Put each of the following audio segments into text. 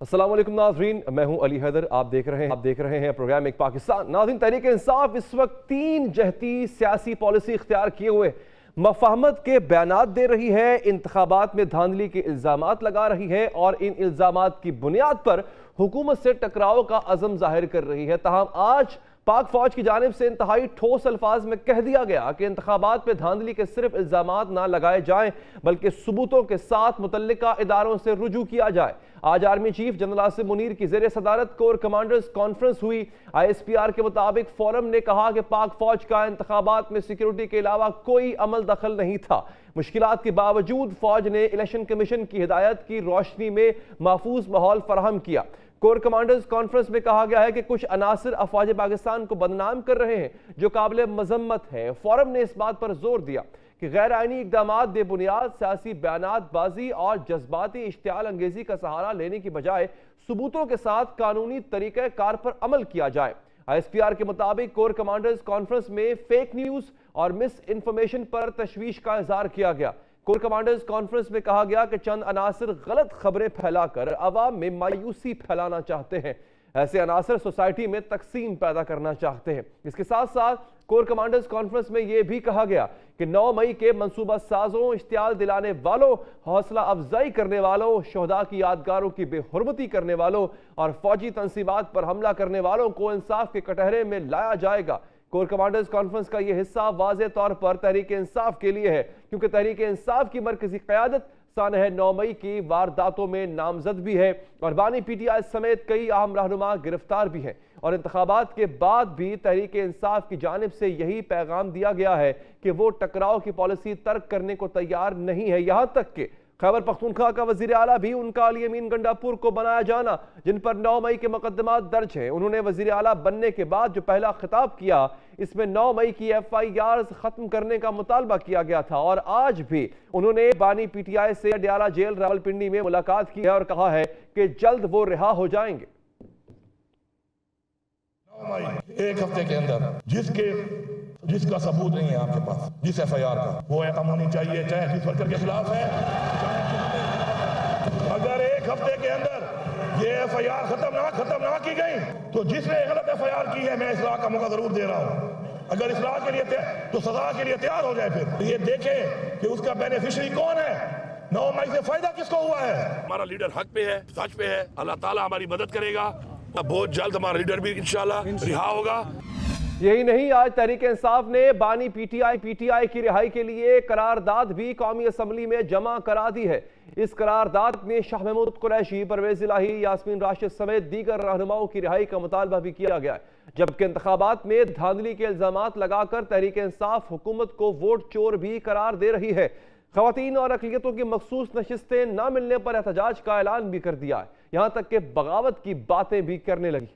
अस्सलाम वालेकुम नाज़रीन, मैं हूं अली हैदर। आप देख रहे हैं प्रोग्राम एक पाकिस्तान। नाज़रीन, तहरीक इंसाफ इस वक्त 3 जहती सियासी पॉलिसी इख्तियार किए हुए मफाहमत के बयानात दे रही है, इंतखाबात में धांधली के इल्ज़ामात लगा रही है और इन इल्ज़ामात की बुनियाद पर हुकूमत से टकराव का अज़म जाहिर कर रही है। ताहम आज पाक फौज की जानिब से इंतहाई ठोस अल्फाज में कह दिया गया कि इंतखाबात में धांधली के सिर्फ इल्ज़ामात ना लगाए जाएं बल्कि सबूतों के साथ मुतल्लिका इदारों से रुजू किया जाए। आज army chief general Asim Munir की ज़ेर सदारत कोर कमांडर्स कॉन्फ्रेंस हुई। ISPR के मुताबिक फोरम ने कहा कि पाक फौज का इंतखाबात में सिक्योरिटी के अलावा कोई अमल दखल नहीं था। मुश्किलात के बावजूद फौज ने इलेक्शन कमीशन की हिदायत की रोशनी में महफूज माहौल फराहम किया। कोर कमांडर्स कॉन्फ्रेंस में कहा गया है कि कुछ अनासर अफवाज पाकिस्तान को बदनाम कर रहे हैं जो काबिल मजम्मत है। फोरम ने इस बात पर जोर दिया कि गैर आईनी इकदाम बेबुनियाद सियासी बयानात बाजी और जज्बाती इश्तियाल अंगेजी का सहारा लेने की बजाय सबूतों के साथ कानूनी तरीक़े कार पर अमल किया जाए। ISPR के मुताबिक कोर कमांडर्स कॉन्फ्रेंस में फेक न्यूज़ और मिस इन्फॉर्मेशन पर तशवीश का इजहार किया गया। कोर कमांडर्स कॉन्फ्रेंस में कहा गया कि चंद अनासर गलत खबरें फैलाकर अवाम में मायूसी फैलाना चाहते हैं। ऐसे अनासर सोसाइटी में तकसीम पैदा करना चाहते हैं। इसके साथ साथ कोर कमांडर्स कॉन्फ्रेंस में यह भी कहा गया कि 9 मई के मंसूबा साजों, इश्तियाल दिलाने वालों, हौसला अफजाई करने वालों, शहदा की यादगारों की बेहुरमती करने वालों और फौजी तंसीबात पर हमला करने वालों को इंसाफ के कटहरे में लाया जाएगा। कोर कमांडर्स कॉन्फ्रेंस का यह हिस्सा वाज़ेह तौर पर तहरीक इंसाफ के लिए है, क्योंकि तहरीक इंसाफ की मरकजी क़यादत सानह 9 मई की वारदातों में नामजद भी है और बानी PTI समेत कई अहम रहनुमा गिरफ्तार भी हैं। और इंतखाबात के बाद भी तहरीक इंसाफ की जानिब से यही पैगाम दिया गया है कि वो टकराव की पॉलिसी तर्क करने को तैयार नहीं है। यहाँ तक कि खैबर पख्तूनख्वा का वजीर आला भी उनका अली अमीन गंडापुर को बनाया जाना, जिन पर 9 मई के मुकदमात दर्ज हैं। उन्होंने वजीर आला बनने के बाद जो पहला खिताब किया, इसमें 9 मई की FIRs खत्म करने का मुतालबा किया गया था। और आज भी उन्होंने बानी PTI से अडयाला जेल रावलपिंडी में मुलाकात की है और कहा है कि जल्द वो रिहा हो जाएंगे। 9 मई एक हफ्ते के अंदर जिसका सबूत नहीं है आपके पास, जिस FIR का, वो खत्म होनी चाहिए, चाहे जिस वर्कर के खिलाफ है। अगर एक हफ्ते के अंदर ये FIR खत्म ना की गई तो जिसने गलत FIR की है, मैं इस्लाह का मौका जरूर दे रहा हूं। अगर इस्लाह के लिए तो सजा के लिए तैयार हो जाए, फिर ये देखे कि उसका बेनिफिशियरी कौन है, 9 मई से फायदा किसको हुआ है। हमारा लीडर हक पे है, सच पे है, अल्लाह ताला हमारी मदद करेगा। बहुत जल्द हमारा लीडर भी इंशाल्लाह रिहा होगा। यही नहीं, आज तहरीक इंसाफ ने बानी PTI की रिहाई के लिए करारदाद भी कौमी असम्बली में जमा करा दी है। इस करारदाद में शाह महमूद कुरैशी, परवेज इलाही, यास्मीन राशिद समेत दीगर रहनुमाओं की रिहाई का मुतालबा भी किया गया है। जबकि इंतखाबात में धांधली के इल्जामात लगाकर तहरीक इंसाफ हुकूमत को वोट चोर भी करार दे रही है। खवातीन और अक़लियतों की मखसूस नशिस्तें न मिलने पर एहतजाज का ऐलान भी कर दिया है, यहाँ तक कि बगावत की बातें भी करने लगी।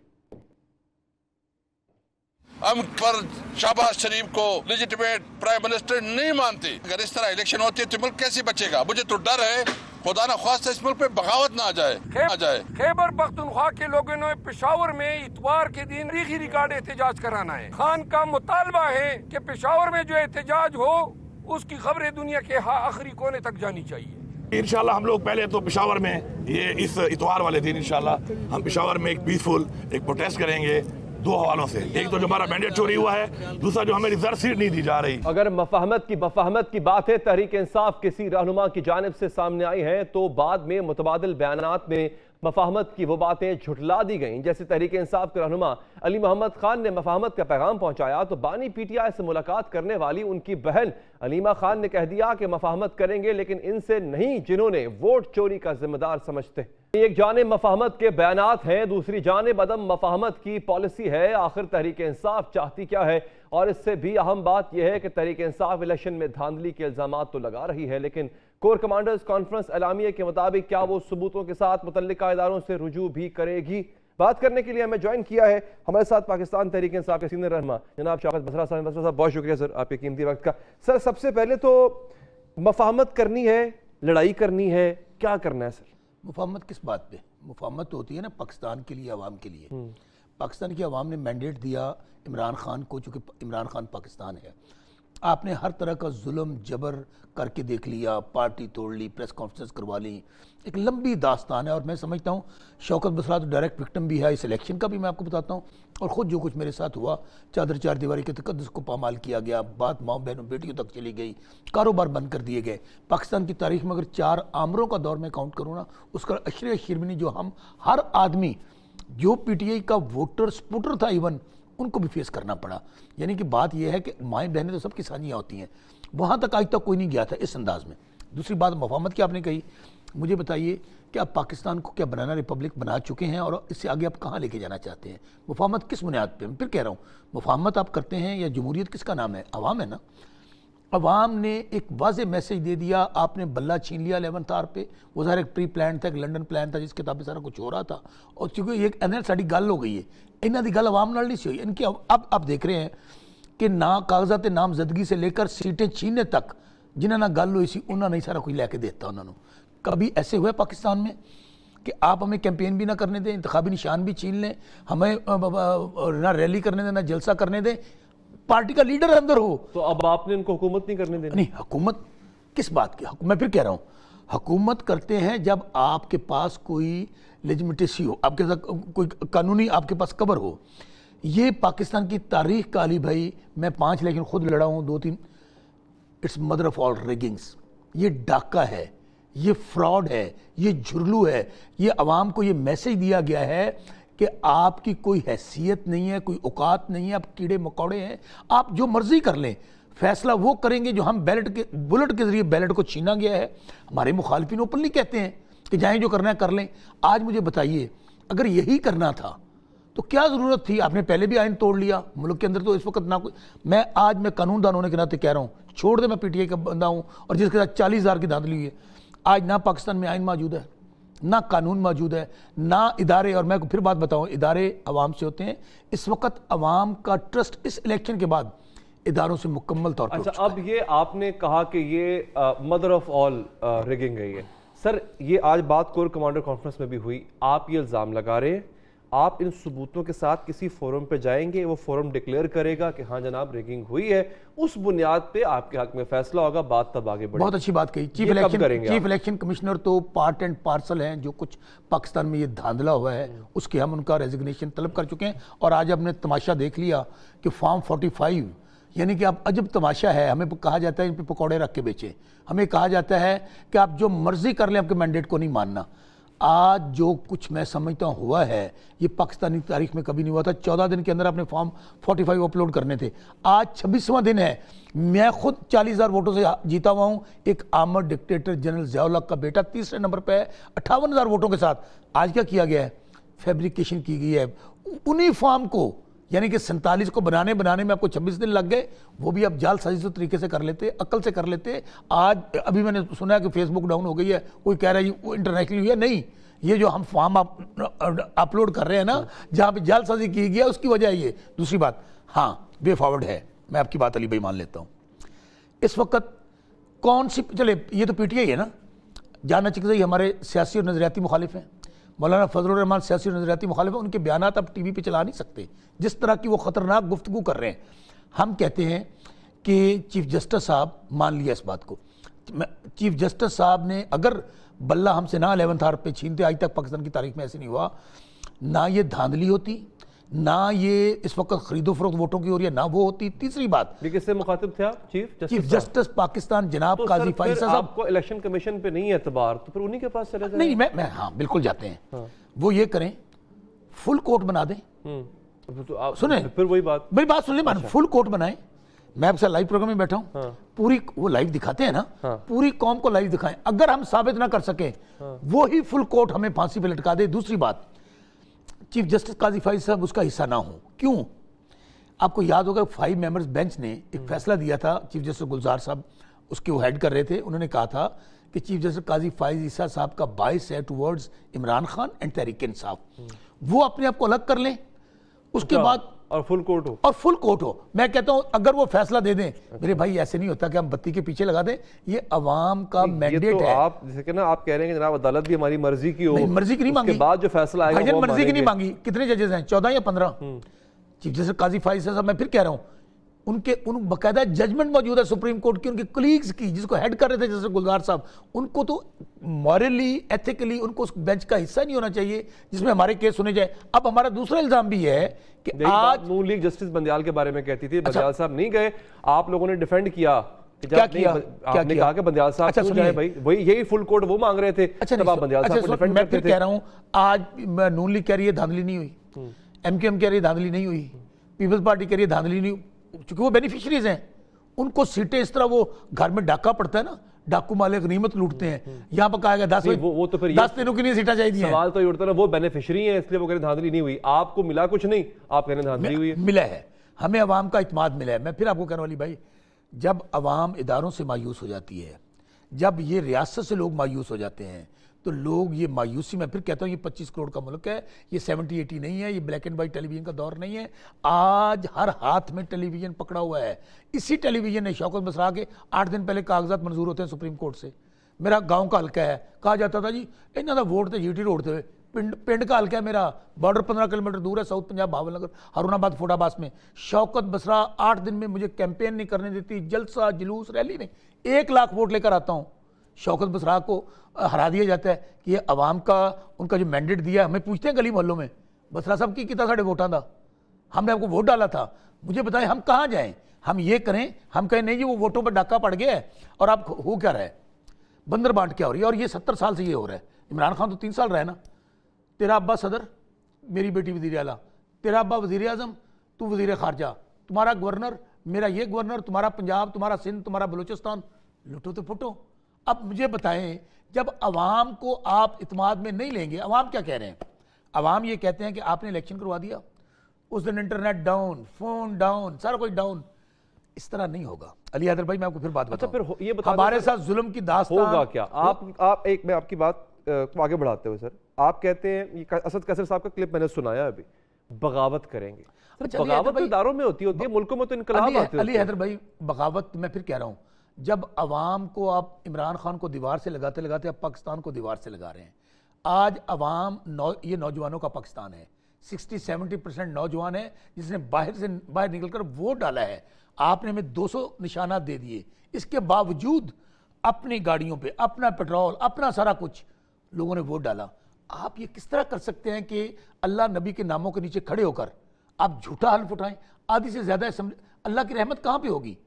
हम पर शहबाज शरीफ को लेजिटिमेट प्राइम मिनिस्टर नहीं मानते। अगर इस तरह इलेक्शन होती है तो मुल्क कैसे बचेगा। मुझे तो डर है खुदा न ख्वास्ता इस मुल्क पे बगावत ना आ जाए। खैबर पख्तूनख्वा के लोगों ने पेशावर में इतवार के दिन तारीखी रिकॉर्ड एहतजाज कराना है। खान का मुतालबा है कि पेशावर में जो एहतजाज हो उसकी खबरें दुनिया के आखिरी कोने तक जानी चाहिए। इंशाल्लाह हम लोग पहले तो पेशावर में ये इस इतवार वाले दिन इंशाल्लाह हम पेशावर में एक पीसफुल एक प्रोटेस्ट करेंगे, 2 हवालों से। एक तो जो हमारा मैंडेट चोरी हुआ है, दूसरा जो हमें रिजर्व सीट नहीं दी जा रही। अगर मफाहमत की बात है तहरीक इंसाफ किसी रहनुमा की जानिब से सामने आई है तो बाद में मुतबादिल बयानात में मफाहमत की वो बातें झुठला दी गईं। जैसे तहरीक इंसाफ के रहनुमा अली मोहम्मद खान ने मफाहमत का पैगाम पहुंचाया तो बानी PTI से मुलाकात करने वाली उनकी बहन अलीमा खान ने कह दिया कि मफाहमत करेंगे लेकिन इनसे नहीं जिन्होंने वोट चोरी का जिम्मेदार समझते। एक जानिब मफाहमत के बयानात हैं, दूसरी जानिब अदम मफाहमत की पॉलिसी है। आखिर तहरीक इंसाफ चाहती क्या है? और इससे भी अहम बात यह है कि तहरीक इंसाफ इलेक्शन में धांधली के इल्जामात तो लगा रही है, लेकिन कोर कमांडर्स कॉन्फ्रेंस एलामिया के मुताबिक क्या वो सबूतों के साथ मुतल्लिका इदारों से रुजू भी करेगी? बात करने के लिए हमें ज्वाइन किया है हमारे साथ पाकिस्तान तहरीक इंसाफ के सीनियर रहनुमा जनाब शौकत बसरा साहब। बहुत शुक्रिया सर आपके कीमती वक्त का। सर, सबसे पहले तो मफाहमत करनी है, लड़ाई करनी है, क्या करना है सर? मुफाहमत किस बात पे? मुफाहमत होती है ना पाकिस्तान के लिए, आवाम के लिए। पाकिस्तान की आवाम ने मैंडेट दिया इमरान खान को, चूँकि इमरान खान पाकिस्तान है। आपने हर तरह का जुल्म जबर करके देख लिया, पार्टी तोड़ ली, प्रेस कॉन्फ्रेंस करवा ली, एक लंबी दास्तान है। और मैं समझता हूँ शौकत बसरा तो डायरेक्ट विक्टिम भी है इस इलेक्शन का भी, मैं आपको बताता हूँ। और ख़ुद जो कुछ मेरे साथ हुआ, चादर चार दीवारी के तकद्दुस को पामाल किया गया, बात माँ बहनों बेटियों तक चली गई, कारोबार बंद कर दिए गए। पाकिस्तान की तारीख में अगर 4 आमरों का दौर में काउंट करूँ ना, उसका अशरे शिरमनी जो हम हर आदमी जो PTI का वोटर सपोर्टर था इवन उनको भी फेस करना पड़ा। यानी कि बात यह है कि माएँ बहनें तो सबकी साझियाँ होती हैं, वहाँ तक आज तक कोई नहीं गया था इस अंदाज में। दूसरी बात मुफाहमत की आपने कही, मुझे बताइए कि आप पाकिस्तान को क्या बनाना रिपब्लिक बना चुके हैं और इससे आगे आप कहाँ लेके जाना चाहते हैं? मुफाहमत किस बुनियाद पे? मैं फिर कह रहा हूँ, मुफाहमत आप करते हैं या जमहूरियत किसका नाम है? अवाम है ना। अवाम ने एक वाज़े मैसेज दे दिया, आपने बल्ला छीन लिया 11th आवर पे। वो ज़ाहिर एक प्री प्लान था, एक लंडन प्लान था, जिस किताब पे सारा कुछ हो रहा था। और चूँकि ये इन्हें साड़ी गल हो गई है, इन्हों की गल अवाम नाल नहीं सी हुई। इनकी अब आप देख रहे हैं कि ना कागजात नामजदगी से लेकर सीटें छीनने तक जिन्होंने गल हुई सी उन्होंने ही सारा कुछ लैके देता उन्होंने। कभी ऐसे हुआ पाकिस्तान में कि आप हमें कैंपेन भी ना करने दें, इंतखाबी निशान भी छीन लें, हमें ना रैली करने दें, ना जलसा करने दें, पार्टी का लीडर अंदर हो? तो अब आपने इनको हुकूमत नहीं करने देनी? नहीं, हुकूमत किस बात की? मैं फिर कह रहा हूँ, हुकूमत करते हैं जब आपके पास कोई लेजिटिमेसी हो, आपके साथ कोई कानूनी आपके पास कवर हो। ये पाकिस्तान की तारीख का अली भाई, मैं 5 इलेक्शन खुद लड़ा हूँ, 2-3, इट्स मदर ऑफ ऑल रिगिंग्स। ये डाका है, ये फ्रॉड है, ये झुरलू है। ये अवाम को ये मैसेज दिया गया है कि आपकी कोई हैसियत नहीं है, कोई औकात नहीं है, आप कीड़े मकोड़े हैं, आप जो मर्जी कर लें। फैसला वो करेंगे जो हम बुलेट के जरिए बैलेट को छीना गया है। हमारे मुखालिफिन ओपनली कहते हैं कि जाएं जो करना है कर लें। आज मुझे बताइए, अगर यही करना था तो क्या ज़रूरत थी? आपने पहले भी आइन तोड़ लिया मुल्क के अंदर। तो इस वक्त ना कोई, मैं कानूनदान होने के नाते कह रहा हूँ, छोड़ दे, मैं PTI का बंदा हूँ और जिसके साथ 40,000 की धांधली हुई है। आज ना पाकिस्तान में आइन मौजूद है, ना कानून मौजूद है, ना इदारे। और मैं फिर बात बताऊँ, इदारे अवाम से होते हैं। इस वक्त अवाम का ट्रस्ट इस इलेक्शन के बाद इदारों से मुकम्मल तौर पर। अच्छा, अब ये आपने कहा कि ये मदर ऑफ ऑल रिगिंग है ये। सर, ये आज बात कोर कमांडर कॉन्फ्रेंस में भी हुई, आप ये इल्ज़ाम लगा रहे हैं, आप इन सबूतों के साथ किसी फोरम पे जाएंगे, वो फोरम डिक्लेयर करेगा कि हाँ जनाब रिगिंग हुई है, उस बुनियाद पे आपके हक में फैसला होगा, बात तब आगे बढ़ेगी। बहुत अच्छी बात कही। चीफ इलेक्शन कमिश्नर तो पार्ट एंड पार्सल हैं। जो कुछ पाकिस्तान में ये धांधला हुआ है उसके हम उनका रेजिग्नेशन तलब कर चुके हैं। और आज हमने तमाशा देख लिया कि फॉर्म 45, यानी कि अब अजब तमाशा है। हमें कहा जाता है इन पे पकौड़े रख के बेचें, हमें कहा जाता है कि आप जो मर्जी कर लें, आपके मैंडेट को नहीं मानना। आज जो कुछ मैं समझता हूँ हुआ है, ये पाकिस्तानी तारीख में कभी नहीं हुआ था। 14 दिन के अंदर अपने फॉर्म 45 अपलोड करने थे। आज 26वां दिन है। मैं खुद 40,000 वोटों से जीता हुआ हूँ। एक आमर डिक्टेटर जनरल ज़ियाउल हक का बेटा तीसरे नंबर पर है 58,000 वोटों के साथ। आज क्या किया गया है? फैब्रिकेशन की गई है उन्हीं फॉर्म को, यानी कि 47 को बनाने में आपको 26 दिन लग गए। वो भी आप जालसाजी तरीके से कर लेते, अकल से कर लेते। आज अभी मैंने सुना है कि फेसबुक डाउन हो गई है, कोई कह रहा है वो इंटरनेशनली हुई है। नहीं, ये जो हम फॉर्म अपलोड कर रहे हैं ना, जहाँ पे जालसाजी की गई है, उसकी वजह ये। दूसरी बात, हाँ, वे फॉरवर्ड है, मैं आपकी बात अली भाई मान लेता हूँ। इस वक्त कौन सी, चले ये तो PTI है ना, जाना चाहिए हमारे सियासी और नजरियाती मुखालिफ हैं। मौलाना फजलुर रहमान सियासी और नजरियाती मुखालिफ हैं, उनके बयानात आप TV पे चला नहीं सकते, जिस तरह की वो ख़तरनाक गुफ्तगू कर रहे हैं। हम कहते हैं कि चीफ जस्टिस साहब, मान लिया इस बात को, चीफ जस्टिस साहब ने अगर बल्ला हमसे ना 11th आवर पे छीनते, आज तक पाकिस्तान की तारीख में ऐसे नहीं हुआ, ना ये धांधली होती, ना ये इस वक्त खरीदो फरोख्त वोटों की हो रही है, ना वो होती। तीसरी बात, किससे मुखातिब थे आप? चीफ जस्टिस पाकिस्तान जनाब तो काजी फैसल साहब। आपको इलेक्शन कमीशन पे नहीं एतबार, तो फिर उन्हीं के पास चले जाएं। नहीं, मैं हाँ बिल्कुल जाते हैं। हाँ। वो ये करें, फुल कोर्ट बना दें। तो सुने, फिर वही बात, मेरी बात सुन ले, फुल कोर्ट बनाएं। मैं आपसे लाइव प्रोग्राम में बैठा हूँ। हाँ। पूरी वो लाइव दिखाते हैं ना। हाँ। पूरी कौम को लाइव दिखाएं। अगर हम साबित ना कर सके, वो ही फुल कोर्ट हमें फांसी पे लटका दे। दूसरी बात, चीफ जस्टिस काजी फैसल साहब उसका हिस्सा ना हो। क्यों? आपको याद होगा 5 मेंबर्स बेंच ने एक फैसला दिया था, चीफ जस्टिस गुलजार साहब उसके वो हेड कर रहे थे। उन्होंने कहा था कि चीफ जस्टिस काजी फैसल ईसा साहब का बायस है टुवर्ड्स इमरान खान एंड तहरीक इंसाफ, वो अपने आप को अलग कर लें, उसके बाद और फुल कोर्ट हो। और फुल कोर्ट हो। मैं कहता हूं अगर वो फैसला दे दें, मेरे भाई ऐसे नहीं होता कि हम बत्ती के पीछे लगा दें। ये अवाम का मैंडेट तो है। आप जैसे कि ना आप कह रहे हैं कि जनाब अदालत भी हमारी मर्जी की हो, मर्जी की नहीं मांगी, बाद जो फैसला आएगा वो मर्जी की नहीं मांगी। कितने जजेस हैं? 14 या 15। चीफ जस्टिस काजी फैसल साहब, मैं फिर कह रहा हूं, उन बकायदा जजमेंट मौजूद है सुप्रीम कोर्ट की, उनके कलीग्स की, जिसको हेड कर रहे थे जैसे गुलजार साहब, उनको तो मॉरली एथिकली उनको उस बेंच का हिस्सा नहीं होना चाहिए जिसमें हमारे केस सुने जाए। अब हमारा दूसरा इल्जाम भी है कि आज नून लीग जस्टिस बंदियाल के बारे में कहती थी, बंदियाल साहब नहीं गए, आप लोगों ने डिफेंड किया, क्या किया? आपने कहा कि बंदियाल साहब क्यों जाए भाई, वही यही फुल कोर्ट वो मांग रहे थे, तब आप बंदियाल साहब को डिफेंड मैं करते फिर थे। कह रहा हूं, आज नून लीग कह रही है धांधली नहीं हुई, एमकेएम कह रही है धांधली नहीं हुई, पीपल्स पार्टी कह रही है धांधली नहीं हुई, क्योंकि वो बेनिफिशियरीज हैं, उनको सीटें इस तरह, वो घर में डाका पड़ता है ना, डाकू माले गनीमत लूटते हैं, यहाँ पर कहा गया 10 वो तो फिर 10 दिनों के लिए सीटें चाहिए। सवाल तो ये उठता है ना, वो बेनिफिशियरी हैं इसलिए वो कह रहे धांधली नहीं हुई, आपको मिला कुछ नहीं, आप कह रहे धांधली हुई है। मिला है, हमें अवाम का इत्मीनान मिला है। मैं फिर आपको कहने वाली भाई, जब अवाम इदारों से मायूस हो जाती है, जब ये रियासत से लोग मायूस हो जाते हैं, तो लोग ये मायूसी, मैं फिर कहता हूँ ये 25 करोड़ का मुल्क है, ये 70-80 नहीं है, ये ब्लैक एंड वाइट टेलीविजन का दौर नहीं है। आज हर हाथ में टेलीविजन पकड़ा हुआ है। इसी टेलीविजन ने शौकत बसरा के 8 दिन पहले कागजात मंजूर होते हैं सुप्रीम कोर्ट से। मेरा गाँव का हल्का है, कहा जाता था जी इन्हों का वोट तो जीटी रोड से, पिंड का हल्का है मेरा, बॉर्डर 15 किलोमीटर दूर है, साउथ पंजाब, भावनगर, हरुणाबाद, फोटाबास में। शौकत बसरा 8 दिन में मुझे कैंपेन नहीं करने देती, जलसा जुलूस रैली नहीं, 1 लाख वोट लेकर आता हूँ। शौकत बसरा को हरा दिया जाता है कि ये अवाम का, उनका जो मैंडेट दिया, हमें पूछते हैं गली मोहल्लों में, बसरा साहब की कितना साढ़े वोटा था, हमने आपको वोट डाला था, मुझे बताएं हम कहाँ जाएं, हम ये करें, हम कहें नहीं जी वो वोटों पर डाका पड़ गया है और आप हो क्या रहा है, बंदर बांट क्या हो रही है, और ये 70 साल से ये हो रहा है। इमरान खान तो 3 साल रहा है ना, तेरा अब्बा सदर, मेरी बेटी वज़ीर आला, तेरा अब्बा वज़ीर आज़म, तू वज़ीर खारजा, तुम्हारा गवर्नर, मेरा ये गवर्नर, तुम्हारा पंजाब, तुम्हारा सिंध, तुम्हारा बलूचिस्तान, लुटो तो फुटो। अब मुझे बताएं, जब अवाम को आप इत्मीनान में नहीं लेंगे, अवाम क्या कह रहे हैं, अवाम ये कहते हैं कि आपने इलेक्शन करवा दिया, उस दिन इंटरनेट डाउन, फोन डाउन, सारा कुछ डाउन। इस तरह नहीं होगा। अली हैदर भाई मैं आपको फिर बात बताऊं, फिर ये बता हमारे साथ जुल्म की दास्तान होगा क्या? आप एक, मैं आपकी बात को आगे बढ़ाते हुए सर, आप कहते हैं, ये असद कैसर साहब का क्लिप मैंने सुनाया अभी, बगावत करेंगे। बगावत तो इदारों में होती है, मुल्कों में तो इनकलाब आते हैं। अली हैदर भाई, बगावत मैं फिर कह रहा हूं, जब अवाम को आप इमरान खान को दीवार से लगाते लगाते आप पाकिस्तान को दीवार से लगा रहे हैं। आज अवाम ये नौजवानों का पाकिस्तान है, 60-70% नौजवान है जिसने बाहर निकलकर वोट डाला है। आपने हमें 200 निशानात दे दिए, इसके बावजूद अपनी गाड़ियों पे अपना पेट्रोल, अपना सारा कुछ लोगों ने वोट डाला। आप ये किस तरह कर सकते हैं कि अल्लाह नबी के नामों के नीचे खड़े होकर आप झूठा हल्फ उठाएं? आधी से ज्यादा अल्लाह की रहमत कहाँ पे होगी?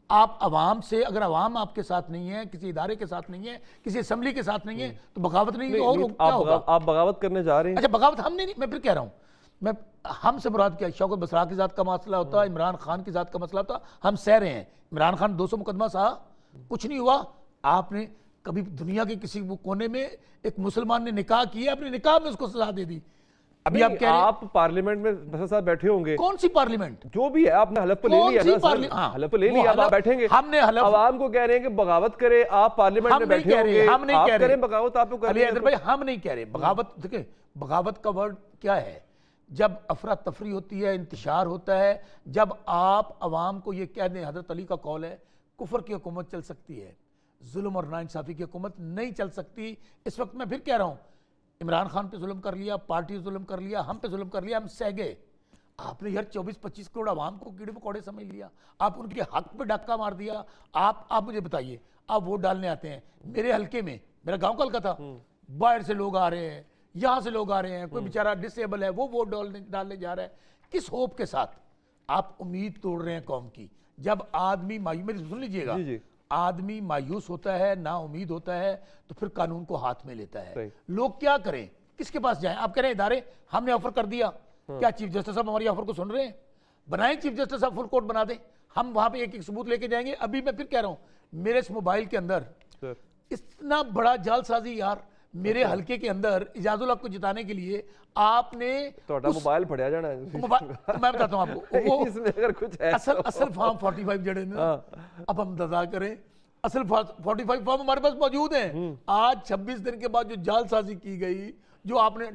आप अवाम से, अगर अवाम आपके साथ नहीं है, किसी इदारे के साथ नहीं है, किसी असम्बली के साथ नहीं है, तो बगावत नहीं, तो और क्या होगा? आप बगावत करने जा रहे हैं। अच्छा, बगावत हमने नहीं, मैं फिर कह रहा हूँ, मैं हमसे मुराद क्या, शौकत बसरा की जात का मसला होता, इमरान खान की जात का मसला होता, हम सह रहे हैं। इमरान खान 200 मुकदमा सहा, कुछ नहीं हुआ। आपने कभी दुनिया के किसी कोने में एक मुसलमान ने निकाह किया, अपने निकाह में उसको सजा दे दी। अभी आप कह रहे हैं, आप पार्लियामेंट में बसर साहब बैठे होंगे, कौन सी पार्लियामेंट, जो भी है, आपने हलफ तो ले लिया ना, हाँ, हलफ तो ले लिया, आप बैठेंगे, हमने हलफ, अवाम को कह रहे हैं कि बगावत करे, आप पार्लियामेंट में बैठे होंगे, हम नहीं कह रहे बगावत, आप अली हैदर भाई हम नहीं कह रहे बगावत। देखिए बगावत का वर्ड क्या है, जब अफरा तफरी होती है, इंतशार होता है, जब आप अवाम को ये कह दें, हजरत अली का कौल है, कुफर की हुकूमत चल सकती है, जुल्म और नाइंसाफी की हुकूमत नहीं चल सकती। इस वक्त मैं फिर कह रहा हूँ, इमरान खान पे जुल्म कर लिया, पार्टी जुल्म कर लिया, हम पे जुल्म कर लिया, हम सह गए। आपने यार 24-25 करोड़ आवाम को कीड़े मकोड़े समझ लिया, आप उनके हक पे डक्का मार दिया। आप मुझे बताइए, आप वोट डालने आते हैं, मेरे हल्के में, मेरा गांव का हल्का था, बाहर से लोग आ रहे हैं, यहाँ से लोग आ रहे हैं, कोई बेचारा डिसेबल है वो वोट डालने जा रहा है, किस होप के साथ? आप उम्मीद तोड़ रहे हैं कौम की। जब आदमी मेरी सुन लीजिएगा, आदमी मायूस होता है, ना उम्मीद होता है, तो फिर कानून को हाथ में लेता है। लोग क्या करें, किसके पास जाएं? आप कह रहे हैं इदारे, हमने ऑफर कर दिया, क्या चीफ जस्टिस साहब हमारी ऑफर को सुन रहे हैं? बनाएं चीफ जस्टिस साहब, फुल कोर्ट बना दें, हम वहां पे एक सबूत लेके जाएंगे। अभी मैं फिर कह रहा हूं, मेरे इस मोबाइल के अंदर इतना बड़ा जालसाजी यार, मेरे हल्के के अंदर इजाजुल हक को जिताने के लिए आपने मोबाइल फड़िया जाना है। मैं बताता हूं आपको, वो इसमें अगर कुछ है असल फॉर्म 45 जड़े ना, अब हम इंतजार करें, असल 45 फॉर्म हमारे पास मौजूद हैं। आज 26 दिन के बाद जो जालसाजी की गई, जो आपने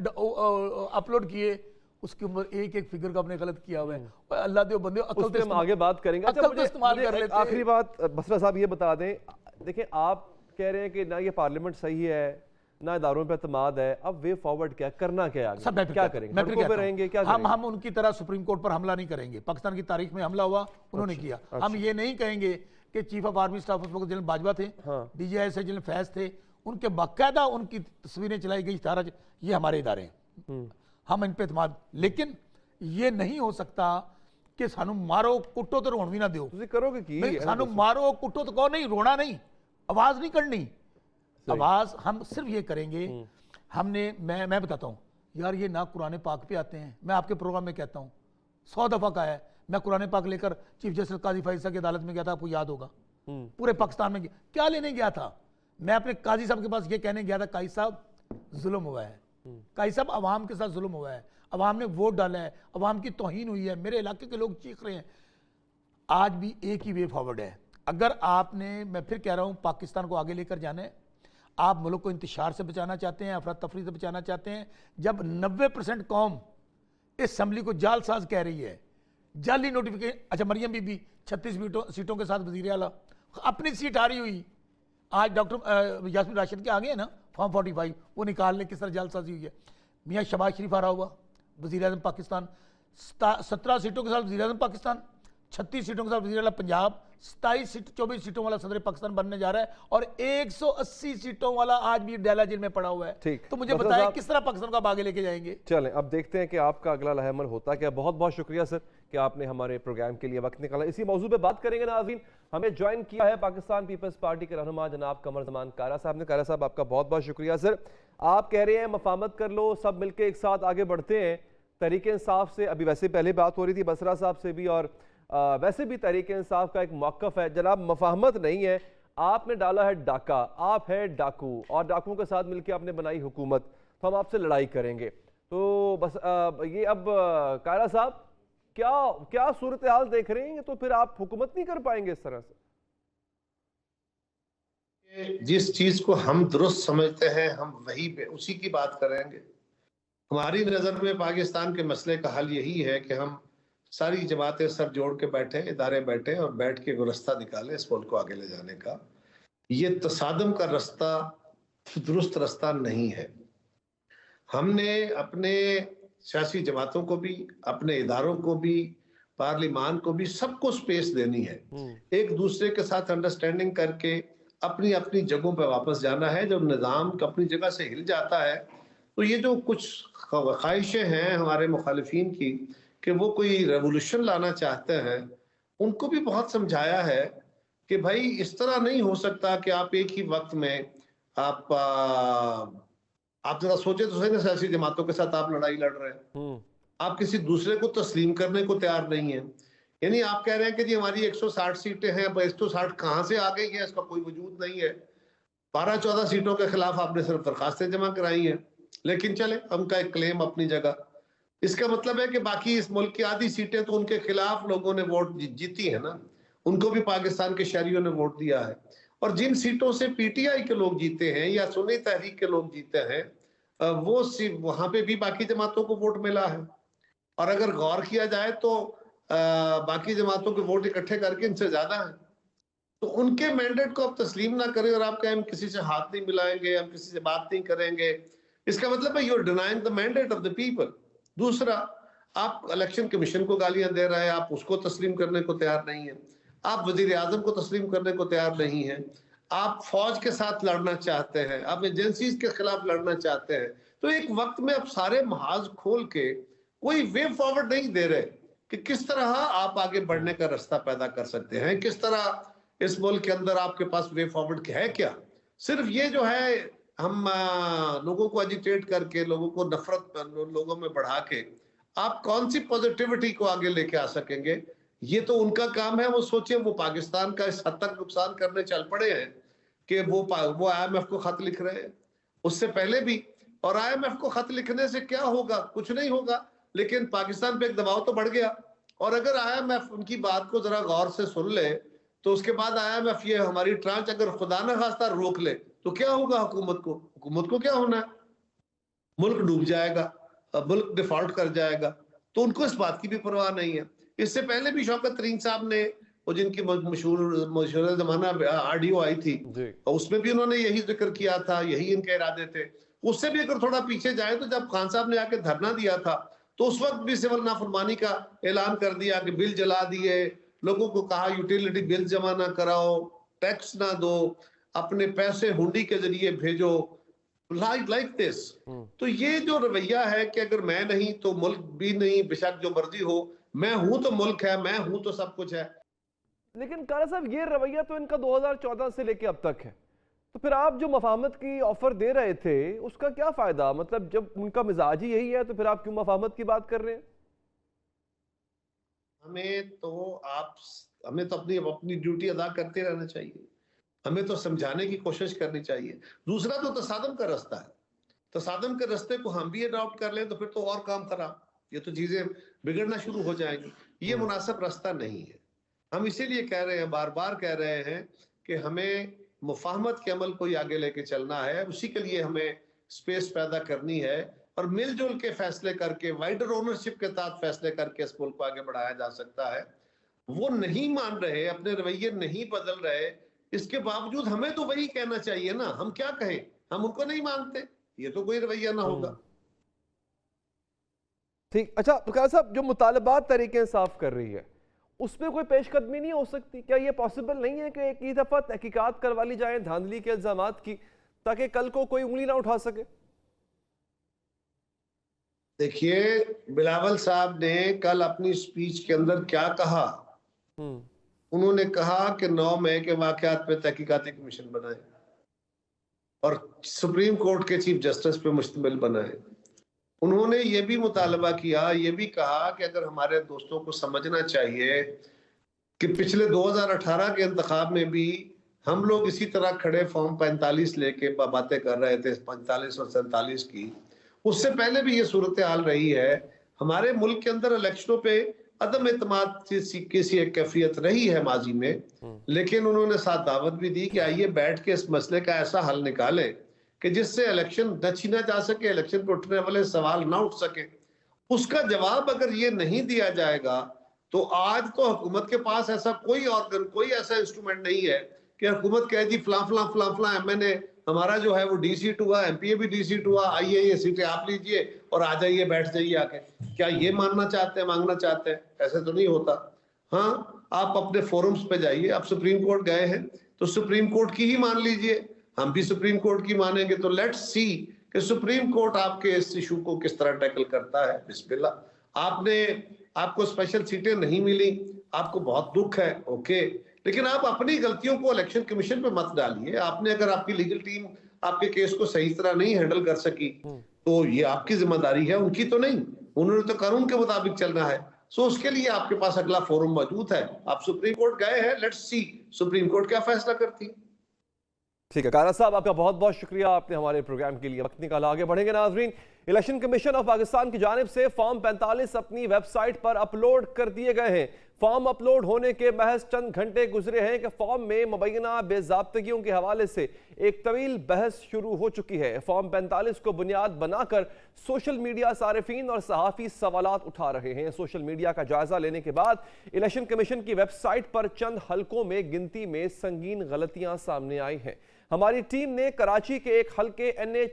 अपलोड किए, उसकी उम्र एक फिगर का आपने गलत किया हुआ है। अल्लाह दे बंदे, अकल तो हम आगे बात करेंगे। अकल तो इस्तेमाल कर लेते। आखिरी बात बसरा साहब ये बता दें, देखिए आप कह रहे हैं कि ना ये पार्लियामेंट सही है, ना इदारों पे एतमाद है, अब वे फॉरवर्ड क्या करना, क्या है सब आगे? क्या करेंगे? मैं फिर सड़कों पे कहता हूं, रहेंगे? क्या हम उनकी तरह सुप्रीम कोर्ट पर हमला नहीं करेंगे। पाकिस्तान की तारीख में हमला हुआ, उन्होंने किया। हम ये नहीं कहेंगे कि चीफ ऑफ आर्मी स्टाफ उस वक्त जनरल बाजवा थे, डीजीआई से जनरल फैज थे, उनके बाकायदा उनकी तस्वीरें चलाई गई, ये हमारे इदारे हैं, हम इन पे एतमाद। लेकिन ये नहीं हो सकता कि सानू मारो कुटो तो रोन भी ना दो। करोगे कि सानू मारो कुटो तो कहो नहीं, रोना नहीं, आवाज नहीं करनी। आवाज हम सिर्फ ये करेंगे, हमने मैं बताता हूं यार, ये ना कुरान पाक पे आते हैं। मैं आपके प्रोग्राम में कहता हूं 100 दफा का है, मैं कुरान पाक लेकर चीफ जस्टिस काजी फैसला की अदालत में गया था, आपको याद होगा। पूरे पाकिस्तान में क्या लेने गया था? मैं अपने काजी साहब के पास ये कहने गया था, काजी साहब जुल्म हुआ है, काजी साहब अवाम के साथ जुल्म हुआ है, अवाम ने वोट डाला है, अवाम की तौहीन हुई है, मेरे इलाके के लोग चीख रहे हैं। आज भी एक ही वे फॉरवर्ड है। अगर आपने, मैं फिर कह रहा हूं, पाकिस्तान को आगे लेकर जाना है, आप मुल्क को इंतशार से बचाना चाहते हैं, अफरा तफरी से बचाना चाहते हैं, जब 90% कौम इस असम्बली को जालसाज कह रही है, जाली नोटिफिकेशन। अच्छा, मरियम बीबी 36 सीटों के साथ वजीर आला, अपनी सीट हारी हुई। आज डॉक्टर यास्मीन राशिद के आगे है ना फॉर्म 45, वो निकालने किस तरह जालसाजी हुई है। मियाँ शहबाज शरीफ आ रहा हुआ वजीर आज़म पाकिस्तान, 17 सीटों के साथ वजीर आज़म पाकिस्तान, 36 सीटों के साथ वजीर आला पंजाब, 24 सीटों वाला सदर पाकिस्तान बनने जा रहा है, और 180 सीटों वाला आज भी डेला जेल में पड़ा हुआ है। ठीक, तो मुझे बताएं किस तरह पाकिस्तान को आप आगे लेके जाएंगे? चलें अब देखते हैं कि आपका अगला लहमल होता क्या। बहुत बहुत शुक्रिया सर कि आपने हमारे प्रोग्राम के लिए वक्त निकाला। इसी मौजूद पे बात करेंगे नाज़रीन। हमें ज्वाइन किया है पाकिस्तान पीपल्स पार्टी के रहनुमा जनाब कमर जमान कारा साहब ने। कारा साहब, आपका बहुत बहुत शुक्रिया सर। आप कह रहे हैं मफाहमत कर लो, सब मिलकर एक साथ आगे बढ़ते हैं। तहरीक इंसाफ से अभी वैसे पहले बात हो रही थी बसरा साहब से भी, और वैसे भी तहरीक इंसाफ का एक मौक़िफ़ है जनाब, मफाहमत नहीं है। आपने डाला है डाका, आप है डाकू, और डाकुओं के साथ मिलकर आपने बनाई हुकूमत, तो हम आपसे लड़ाई करेंगे। तो बस ये अब कारा साहब क्या सूरत हाल देख रहे हैं, तो फिर आप हुकूमत नहीं कर पाएंगे इस तरह से? जिस चीज को हम दुरुस्त समझते हैं हम वही पे उसी की बात करेंगे। हमारी नजर में पाकिस्तान के मसले का हल यही है कि हम सारी जमातें सर जोड़ के बैठे, इदारे बैठे और बैठ के रास्ता निकालें इस मुल्क को आगे ले जाने का। ये तसादम का रास्ता दुरुस्त रास्ता नहीं है। हमने अपने सियासी जमातों को भी, अपने इदारों को भी, पार्लिमान को भी, सबको स्पेस देनी है। एक दूसरे के साथ अंडरस्टैंडिंग करके अपनी अपनी जगहों पर वापस जाना है। जब निज़ाम अपनी जगह से हिल जाता है तो ये जो कुछ ख्वाहिशें हैं हमारे मुखालिफिन की कि वो कोई रेवोल्यूशन लाना चाहते हैं, उनको भी बहुत समझाया है कि भाई इस तरह नहीं हो सकता कि आप एक ही वक्त में आप जरा सोचे तो सही ना, सियासी जमातों के साथ आप लड़ाई लड़ रहे हैं, आप किसी दूसरे को तस्लीम करने को तैयार नहीं है। यानी आप कह रहे हैं कि जी हमारी 160 सीटें हैं, 160 कहां से आ गई है, इसका कोई वजूद नहीं है। 12-14 सीटों के खिलाफ आपने सिर्फ दरखास्तें जमा कराई हैं, लेकिन चले उनका एक क्लेम अपनी जगह। इसका मतलब है कि बाकी इस मुल्क की आधी सीटें तो उनके खिलाफ लोगों ने वोट जीती है ना, उनको भी पाकिस्तान के शहरियों ने वोट दिया है। और जिन सीटों से पीटीआई के लोग जीते हैं या सुन्नी तहरीक के लोग जीते हैं, वो वहां पे भी बाकी जमातों को वोट मिला है। और अगर गौर किया जाए तो बाकी जमातों के वोट इकट्ठे करके इनसे ज्यादा है। तो उनके मैंडेट को आप तस्लीम ना करें और आप कहें हम किसी से हाथ नहीं मिलाएंगे, हम किसी से बात नहीं करेंगे, इसका मतलब है you are denying the mandate of the people. दूसरा, आप इलेक्शन कमीशन को गालियां दे रहे हैं, आप उसको तस्लीम करने को तैयार नहीं है, आप वजीर आजम को तस्लीम करने को तैयार नहीं है, आप फौज के साथ लड़ना चाहते हैं, आप एजेंसीज के खिलाफ लड़ना चाहते हैं। तो एक वक्त में आप सारे महाज खोल के कोई वे फॉरवर्ड नहीं दे रहे कि किस तरह आप आगे बढ़ने का रास्ता पैदा कर सकते हैं, किस तरह इस मुल्क के अंदर आपके पास वे फॉरवर्ड है क्या। सिर्फ ये जो है हम लोगों को एजिटेट करके, लोगों को नफरत लोगों में बढ़ा के आप कौन सी पॉजिटिविटी को आगे लेके आ सकेंगे। ये तो उनका काम है। वो सोचिए, वो पाकिस्तान का इस हद तक नुकसान करने चल पड़े हैं कि वो IMF को खत लिख रहे हैं, उससे पहले भी। और IMF को खत लिखने से क्या होगा? कुछ नहीं होगा, लेकिन पाकिस्तान पे एक दबाव तो बढ़ गया। और अगर IMF उनकी बात को जरा गौर से सुन ले तो उसके बाद IMF ये हमारी ट्रांच अगर खुदा न खास्ता रोक ले तो क्या होगा? हुकूमत को क्या होना है? मुल्क डूब जाएगा, मुल्क डिफॉल्ट कर जाएगा। तो उनको इस बात की भी परवाह नहीं है। इससे पहले भी शौकत तरीन साहब ने वो जिनकी मशहूर जमाना ऑडियो आई थी, उसमें भी उन्होंने यही जिक्र किया था, यही इनके इरादे थे। उससे भी अगर थोड़ा पीछे जाए तो जब खान साहब ने आके धरना दिया था तो उस वक्त भी सिविल नाफरमानी का ऐलान कर दिया कि बिल जला दिए, लोगों को कहा यूटिलिटी बिल जमा ना कराओ, टैक्स ना दो, अपने पैसे हुंडी के जरिए भेजो, लाइक दिस। तो ये जो रवैया है कि अगर मैं नहीं तो मुल्क भी नहीं, बेशक जो मर्जी हो, मैं हूं तो मुल्क है, मैं हूं तो सब कुछ है। लेकिन कारा साहब ये रवैया तो इनका 2014 से लेके अब तक है, तो फिर आप जो मफाहमत की ऑफर दे रहे थे उसका क्या फायदा? मतलब जब उनका मिजाज ही यही है तो फिर आप क्यों मफाहमत की बात कर रहे हैं? हमें तो अपनी ड्यूटी अदा करते रहना चाहिए, हमें तो समझाने की कोशिश करनी चाहिए। दूसरा तो तसादम का रास्ता है, तसादम के रास्ते को हम भी अडॉप्ट कर लें तो फिर तो और काम खराब, ये तो चीजें बिगड़ना शुरू हो जाएंगी। ये मुनासिब रास्ता नहीं है। हम इसीलिए कह रहे हैं, बार बार कह रहे हैं कि हमें मुफाहमत के अमल को ही आगे लेके चलना है, उसी के लिए हमें स्पेस पैदा करनी है और मिलजुल के फैसले करके, वाइडर ओनरशिप के साथ फैसले करके इस मुल्क को आगे बढ़ाया जा सकता है। वो नहीं मान रहे, अपने रवैये नहीं बदल रहे, इसके बावजूद हमें तो वही कहना चाहिए ना। हम क्या कहें, हम उनको नहीं मानते, ये तो कोई रवैया ना होगा। ठीक, अच्छा तो क्या साहब जो मुतालबात तरीके इंसाफ कर रही है उसमें कोई पेशकदमी नहीं हो सकती? क्या ये पॉसिबल नहीं है कि एक ही दफा तहकीकात करवा ली जाए धांधली के इल्जामात की, ताकि कल को कोई उंगली ना उठा सके? देखिए, बिलावल साहब ने कल अपनी स्पीच के अंदर क्या कहा? उन्होंने कहा कि 9 मई के वाकयात पे तहकीकाती कमीशन बनाए और सुप्रीम कोर्ट के चीफ जस्टिस पे मुश्तमिल बनाए। उन्होंने ये भी मुतालबा किया, ये भी कहा कि अगर हमारे दोस्तों को समझना चाहिए कि पिछले 2018 के इंतखाब में भी हम लोग इसी तरह खड़े फॉर्म 45 लेके बातें कर रहे थे, 45 और 47 की। उससे पहले भी ये सूरत हाल रही है। हमारे मुल्क के अंदर इलेक्शनों पे अदम एतमाद किसी एक कैफियत रही है माजी में, लेकिन उन्होंने साथ दावत भी दी कि आइए बैठ के इस मसले का ऐसा हल निकालें कि जिससे इलेक्शन न छीना जा सके, इलेक्शन पे उठने वाले सवाल ना उठ सके। उसका जवाब अगर ये नहीं दिया जाएगा तो आज तो हुकूमत के पास ऐसा कोई ऑर्गन, कोई ऐसा इंस्ट्रूमेंट नहीं है कि हुकूमत कहे जी फलां फलां फलां फलां एमएनए हमारा जो है वो डी सीट हुआ, एमपीए भी डी सीट हुआ, आइए ये सीटें आप लीजिए और आ जाइए, बैठ जाइए आके। क्या ये मानना चाहते हैं, मांगना चाहते हैं? ऐसे तो नहीं होता। हाँ, आप अपने फोरम्स पे जाइए, आप सुप्रीम कोर्ट गए हैं तो सुप्रीम कोर्ट की ही मान लीजिए, हम भी सुप्रीम कोर्ट की मानेंगे। तो लेट्स सी कि सुप्रीम कोर्ट आपके इस इशू को किस तरह टैकल करता है। बिस्मिल्लाह। आपको स्पेशल सीटें नहीं मिली, आपको बहुत दुख है, ओके, लेकिन आप अपनी गलतियों को इलेक्शन कमीशन पे मत डालिए। आपने अगर आपकी लीगल टीम आपके केस को सही तरह नहीं हैंडल कर सकी तो ये आपकी जिम्मेदारी है, उनकी तो नहीं। उन्होंने तो कानून के मुताबिक चलना है। सो उसके लिए आपके पास अगला फोरम मौजूद है। आप सुप्रीम कोर्ट गए हैं, लेट्स सी सुप्रीम कोर्ट क्या फैसला करती है। ठीक है कारा साहब, आपका बहुत बहुत शुक्रिया, आपने हमारे प्रोग्राम के लिए वक्त निकाला। आगे बढ़ेंगे नाजरीन। इलेक्शन कमीशन ऑफ पाकिस्तान की जानिब से फॉर्म 45 अपनी वेबसाइट पर अपलोड कर दिए गए हैं। फॉर्म अपलोड होने के महज चंद घंटे गुजरे हैं कि फॉर्म में मुबैना बेज़ाब्तगियों के हवाले से एक तवील बहस शुरू हो चुकी है। फॉर्म 45 को बुनियाद बनाकर सोशल मीडिया सारिफीन और सहाफ़ी सवालात उठा रहे हैं। सोशल मीडिया का जायजा लेने के बाद इलेक्शन कमीशन की वेबसाइट पर चंद हलकों में गिनती में संगीन गलतियां सामने आई हैं। हमारी टीम ने कराची के एक हल्के NA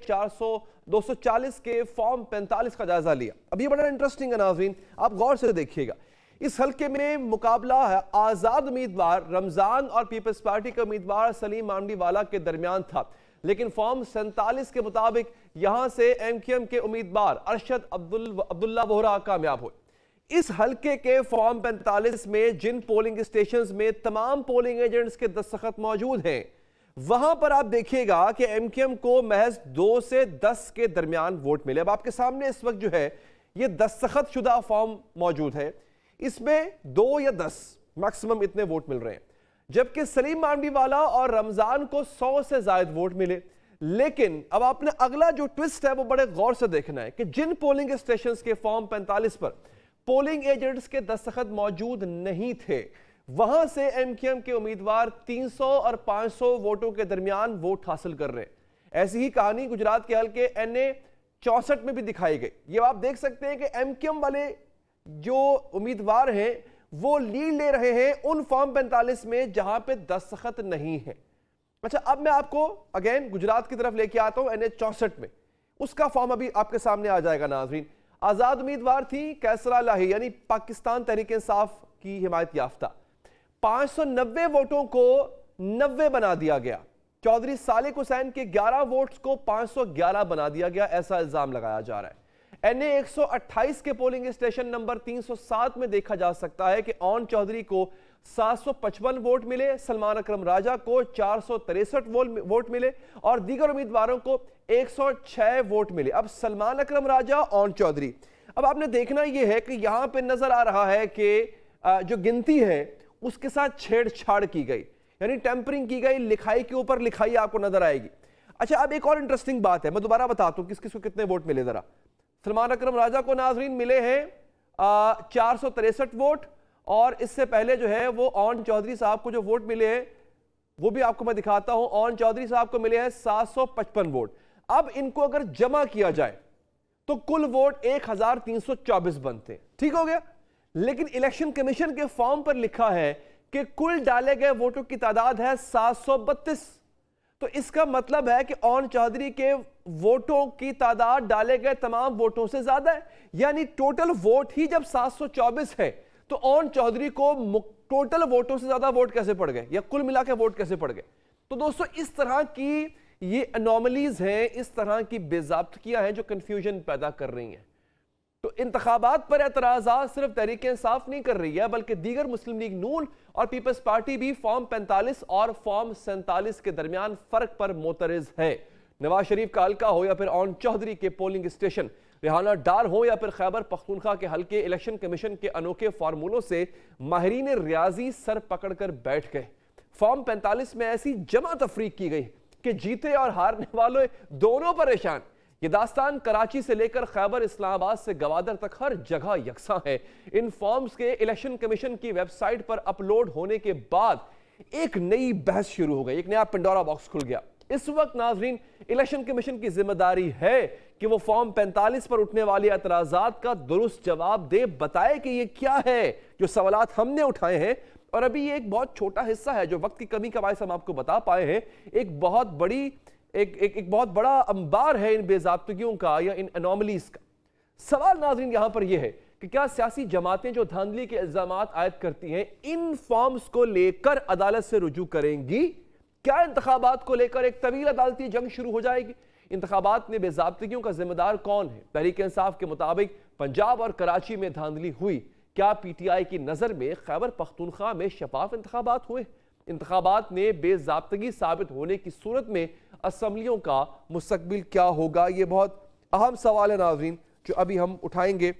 240 के फॉर्म 45 का जायजा लिया। अब ये बड़ा इंटरेस्टिंग है नाज़रीन, आप गौर से देखिएगा। इस हल्के में मुकाबला है आजाद उम्मीदवार रमजान और पीपल्स पार्टी के उम्मीदवार सलीम मामडीवाला के दरमियान था, लेकिन फॉर्म 47 के मुताबिक यहां से MQM के उम्मीदवार अरशद अब्दुल्ला वोहरा कामयाब हुए। इस हल्के के फॉर्म 45 में जिन पोलिंग स्टेशन में तमाम पोलिंग एजेंट्स के दस्तखत मौजूद हैं, वहां पर आप देखिएगा कि MQM को महज 2 से 10 के दरमियान वोट मिले। अब आपके सामने इस वक्त जो है ये दस्तखत शुदा फॉर्म मौजूद है, इसमें 2 या 10 मैक्सिमम इतने वोट मिल रहे हैं, जबकि सलीम मामडीवाला और रमजान को 100 से ज्यादा वोट मिले। लेकिन अब आपने अगला जो ट्विस्ट है वो बड़े गौर से देखना है कि जिन पोलिंग स्टेशन के फॉर्म 45 पर पोलिंग एजेंट्स के दस्तखत मौजूद नहीं थे, वहां से MQM के उम्मीदवार 300 और 500 वोटों के दरमियान वोट हासिल कर रहे हैं। ऐसी ही कहानी गुजरात के हल्के NA 64 में भी दिखाई गई। ये आप देख सकते हैं कि MQM वाले जो उम्मीदवार हैं वो लीड ले रहे हैं उन फॉर्म 45 में जहां पे दस्तखत नहीं है। अच्छा, अब मैं आपको अगेन गुजरात की तरफ लेके आता हूं, NH 64 में उसका फॉर्म अभी आपके सामने आ जाएगा नाजरीन। आजाद उम्मीदवार थी कैसरा लाही, यानी पाकिस्तान तहरीक इंसाफ की हिमायत याफ्ता। 590 वोटों को 90 बना दिया गया। चौधरी सालिक हुसैन के 11 वोट्स को 511 बना दिया गया, ऐसा इल्जाम लगाया जा रहा है। NA 128 के पोलिंग स्टेशन नंबर 307 में देखा जा सकता है कि ऑन चौधरी को 755 वोट मिले, सलमान अकरम राजा को 463 वोट मिले और दीगर उम्मीदवारों को 106 वोट मिले। अब सलमान अकरम राजा, ऑन चौधरी, अब आपने देखना यह है कि यहां पे नजर आ रहा है कि जो गिनती है उसके साथ छेड़छाड़ की गई, यानी टेम्परिंग की गई, लिखाई के ऊपर लिखाई आपको नजर आएगी। अच्छा, अब एक और इंटरेस्टिंग बात है, मैं दोबारा बताता हूं किस किस को कितने वोट मिले। जरा सलमान अकरम राजा को नाजरीन मिले हैं 463 वोट और इससे पहले जो है वो ऑन चौधरी साहब को जो वोट मिले हैं वो भी आपको मैं दिखाता हूं। ऑन चौधरी साहब को मिले हैं 755 वोट। अब इनको अगर जमा किया जाए तो कुल वोट 1324 बनते हैं, ठीक हो गया। लेकिन इलेक्शन कमीशन के फॉर्म पर लिखा है कि कुल डाले गए वोटों की तादाद है 732। तो इसका मतलब है कि ऑन चौधरी के वोटों की तादाद डाले गए तमाम वोटों से ज्यादा है, यानी टोटल वोट ही जब 724 है तो ऑन चौधरी को टोटल वोटों से ज्यादा वोट कैसे पड़ गए या कुल मिला के वोट कैसे पड़ गए। तो दोस्तों, इस तरह की ये अनोमलीज हैं, इस तरह की बेज़ाब्तगियां हैं जो कंफ्यूजन पैदा कर रही हैं। तो इंतखाबात पर एतराज़ात सिर्फ तहरीक इंसाफ नहीं कर रही है, बल्कि दीगर मुस्लिम लीग नून और पीपल्स पार्टी भी फॉर्म 45 और फॉर्म 47 के दरमियान फर्क पर मोतरज है। नवाज शरीफ का हल्का हो या फिर ऑन चौधरी के पोलिंग स्टेशन, रिहाना डार हो या फिर खैबर पख्तूनख्वा के हल्के, इलेक्शन कमीशन के अनोखे फार्मूलों से माहिरीन रियाजी सर पकड़कर बैठ गए। फॉर्म 45 में ऐसी जमा तफरीक की गई कि जीते और हारने वाले दोनों परेशान। ये दास्तान कराची से लेकर खैबर इस्लामाबाद से गवादर तक हर जगह यकसा है। इन फॉर्म्स के इलेक्शन कमीशन की वेबसाइट पर अपलोड होने के बाद एक नई बहस शुरू हो गई, एक नया पंडोरा बॉक्स खुल गया। इस वक्त नाजरीन इलेक्शन कमीशन की जिम्मेदारी है कि वो फॉर्म 45 पर उठने वाले एतराजात का दुरुस्त जवाब दे, बताए कि ये क्या है जो सवालात हमने उठाए हैं। और अभी ये एक बहुत छोटा हिस्सा है जो वक्त की कमी का बायस हम आपको बता पाए हैं। एक बहुत बहुत बड़ा अंबार है इन बेज़ाब्तगियों का या इन अनोमलीज का। सवाल नाज़रीन यहां पर यह है कि क्या सियासी जमातें जो धांधली के इल्जामात आयद करती हैं इन फॉर्म्स को लेकर अदालत से रुजू करेंगी? क्या इंतखाबात को लेकर एक तवील अदालती जंग शुरू हो जाएगी? इंतखाबात में बेज़ाब्तगियों का जिम्मेदार कौन है? तहरीक इंसाफ के मुताबिक पंजाब और कराची में धांधली हुई। क्या PTI की नजर में खैबर पख्तूनख्वा में शफाफ इंतखाबात हुए? इंतखाबात में बेज़ाब्तगी साबित होने की सूरत में असम्बलियों का मुस्तकबिल क्या होगा? ये बहुत अहम सवाल है नाज़रीन जो अभी हम उठाएंगे।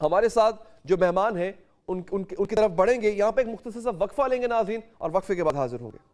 हमारे साथ जो मेहमान हैं उनकी तरफ बढ़ेंगे। यहाँ पे एक मुख्तसर सा वक्फा लेंगे नाज़रीन और वक्फे के बाद हाजिर होंगे।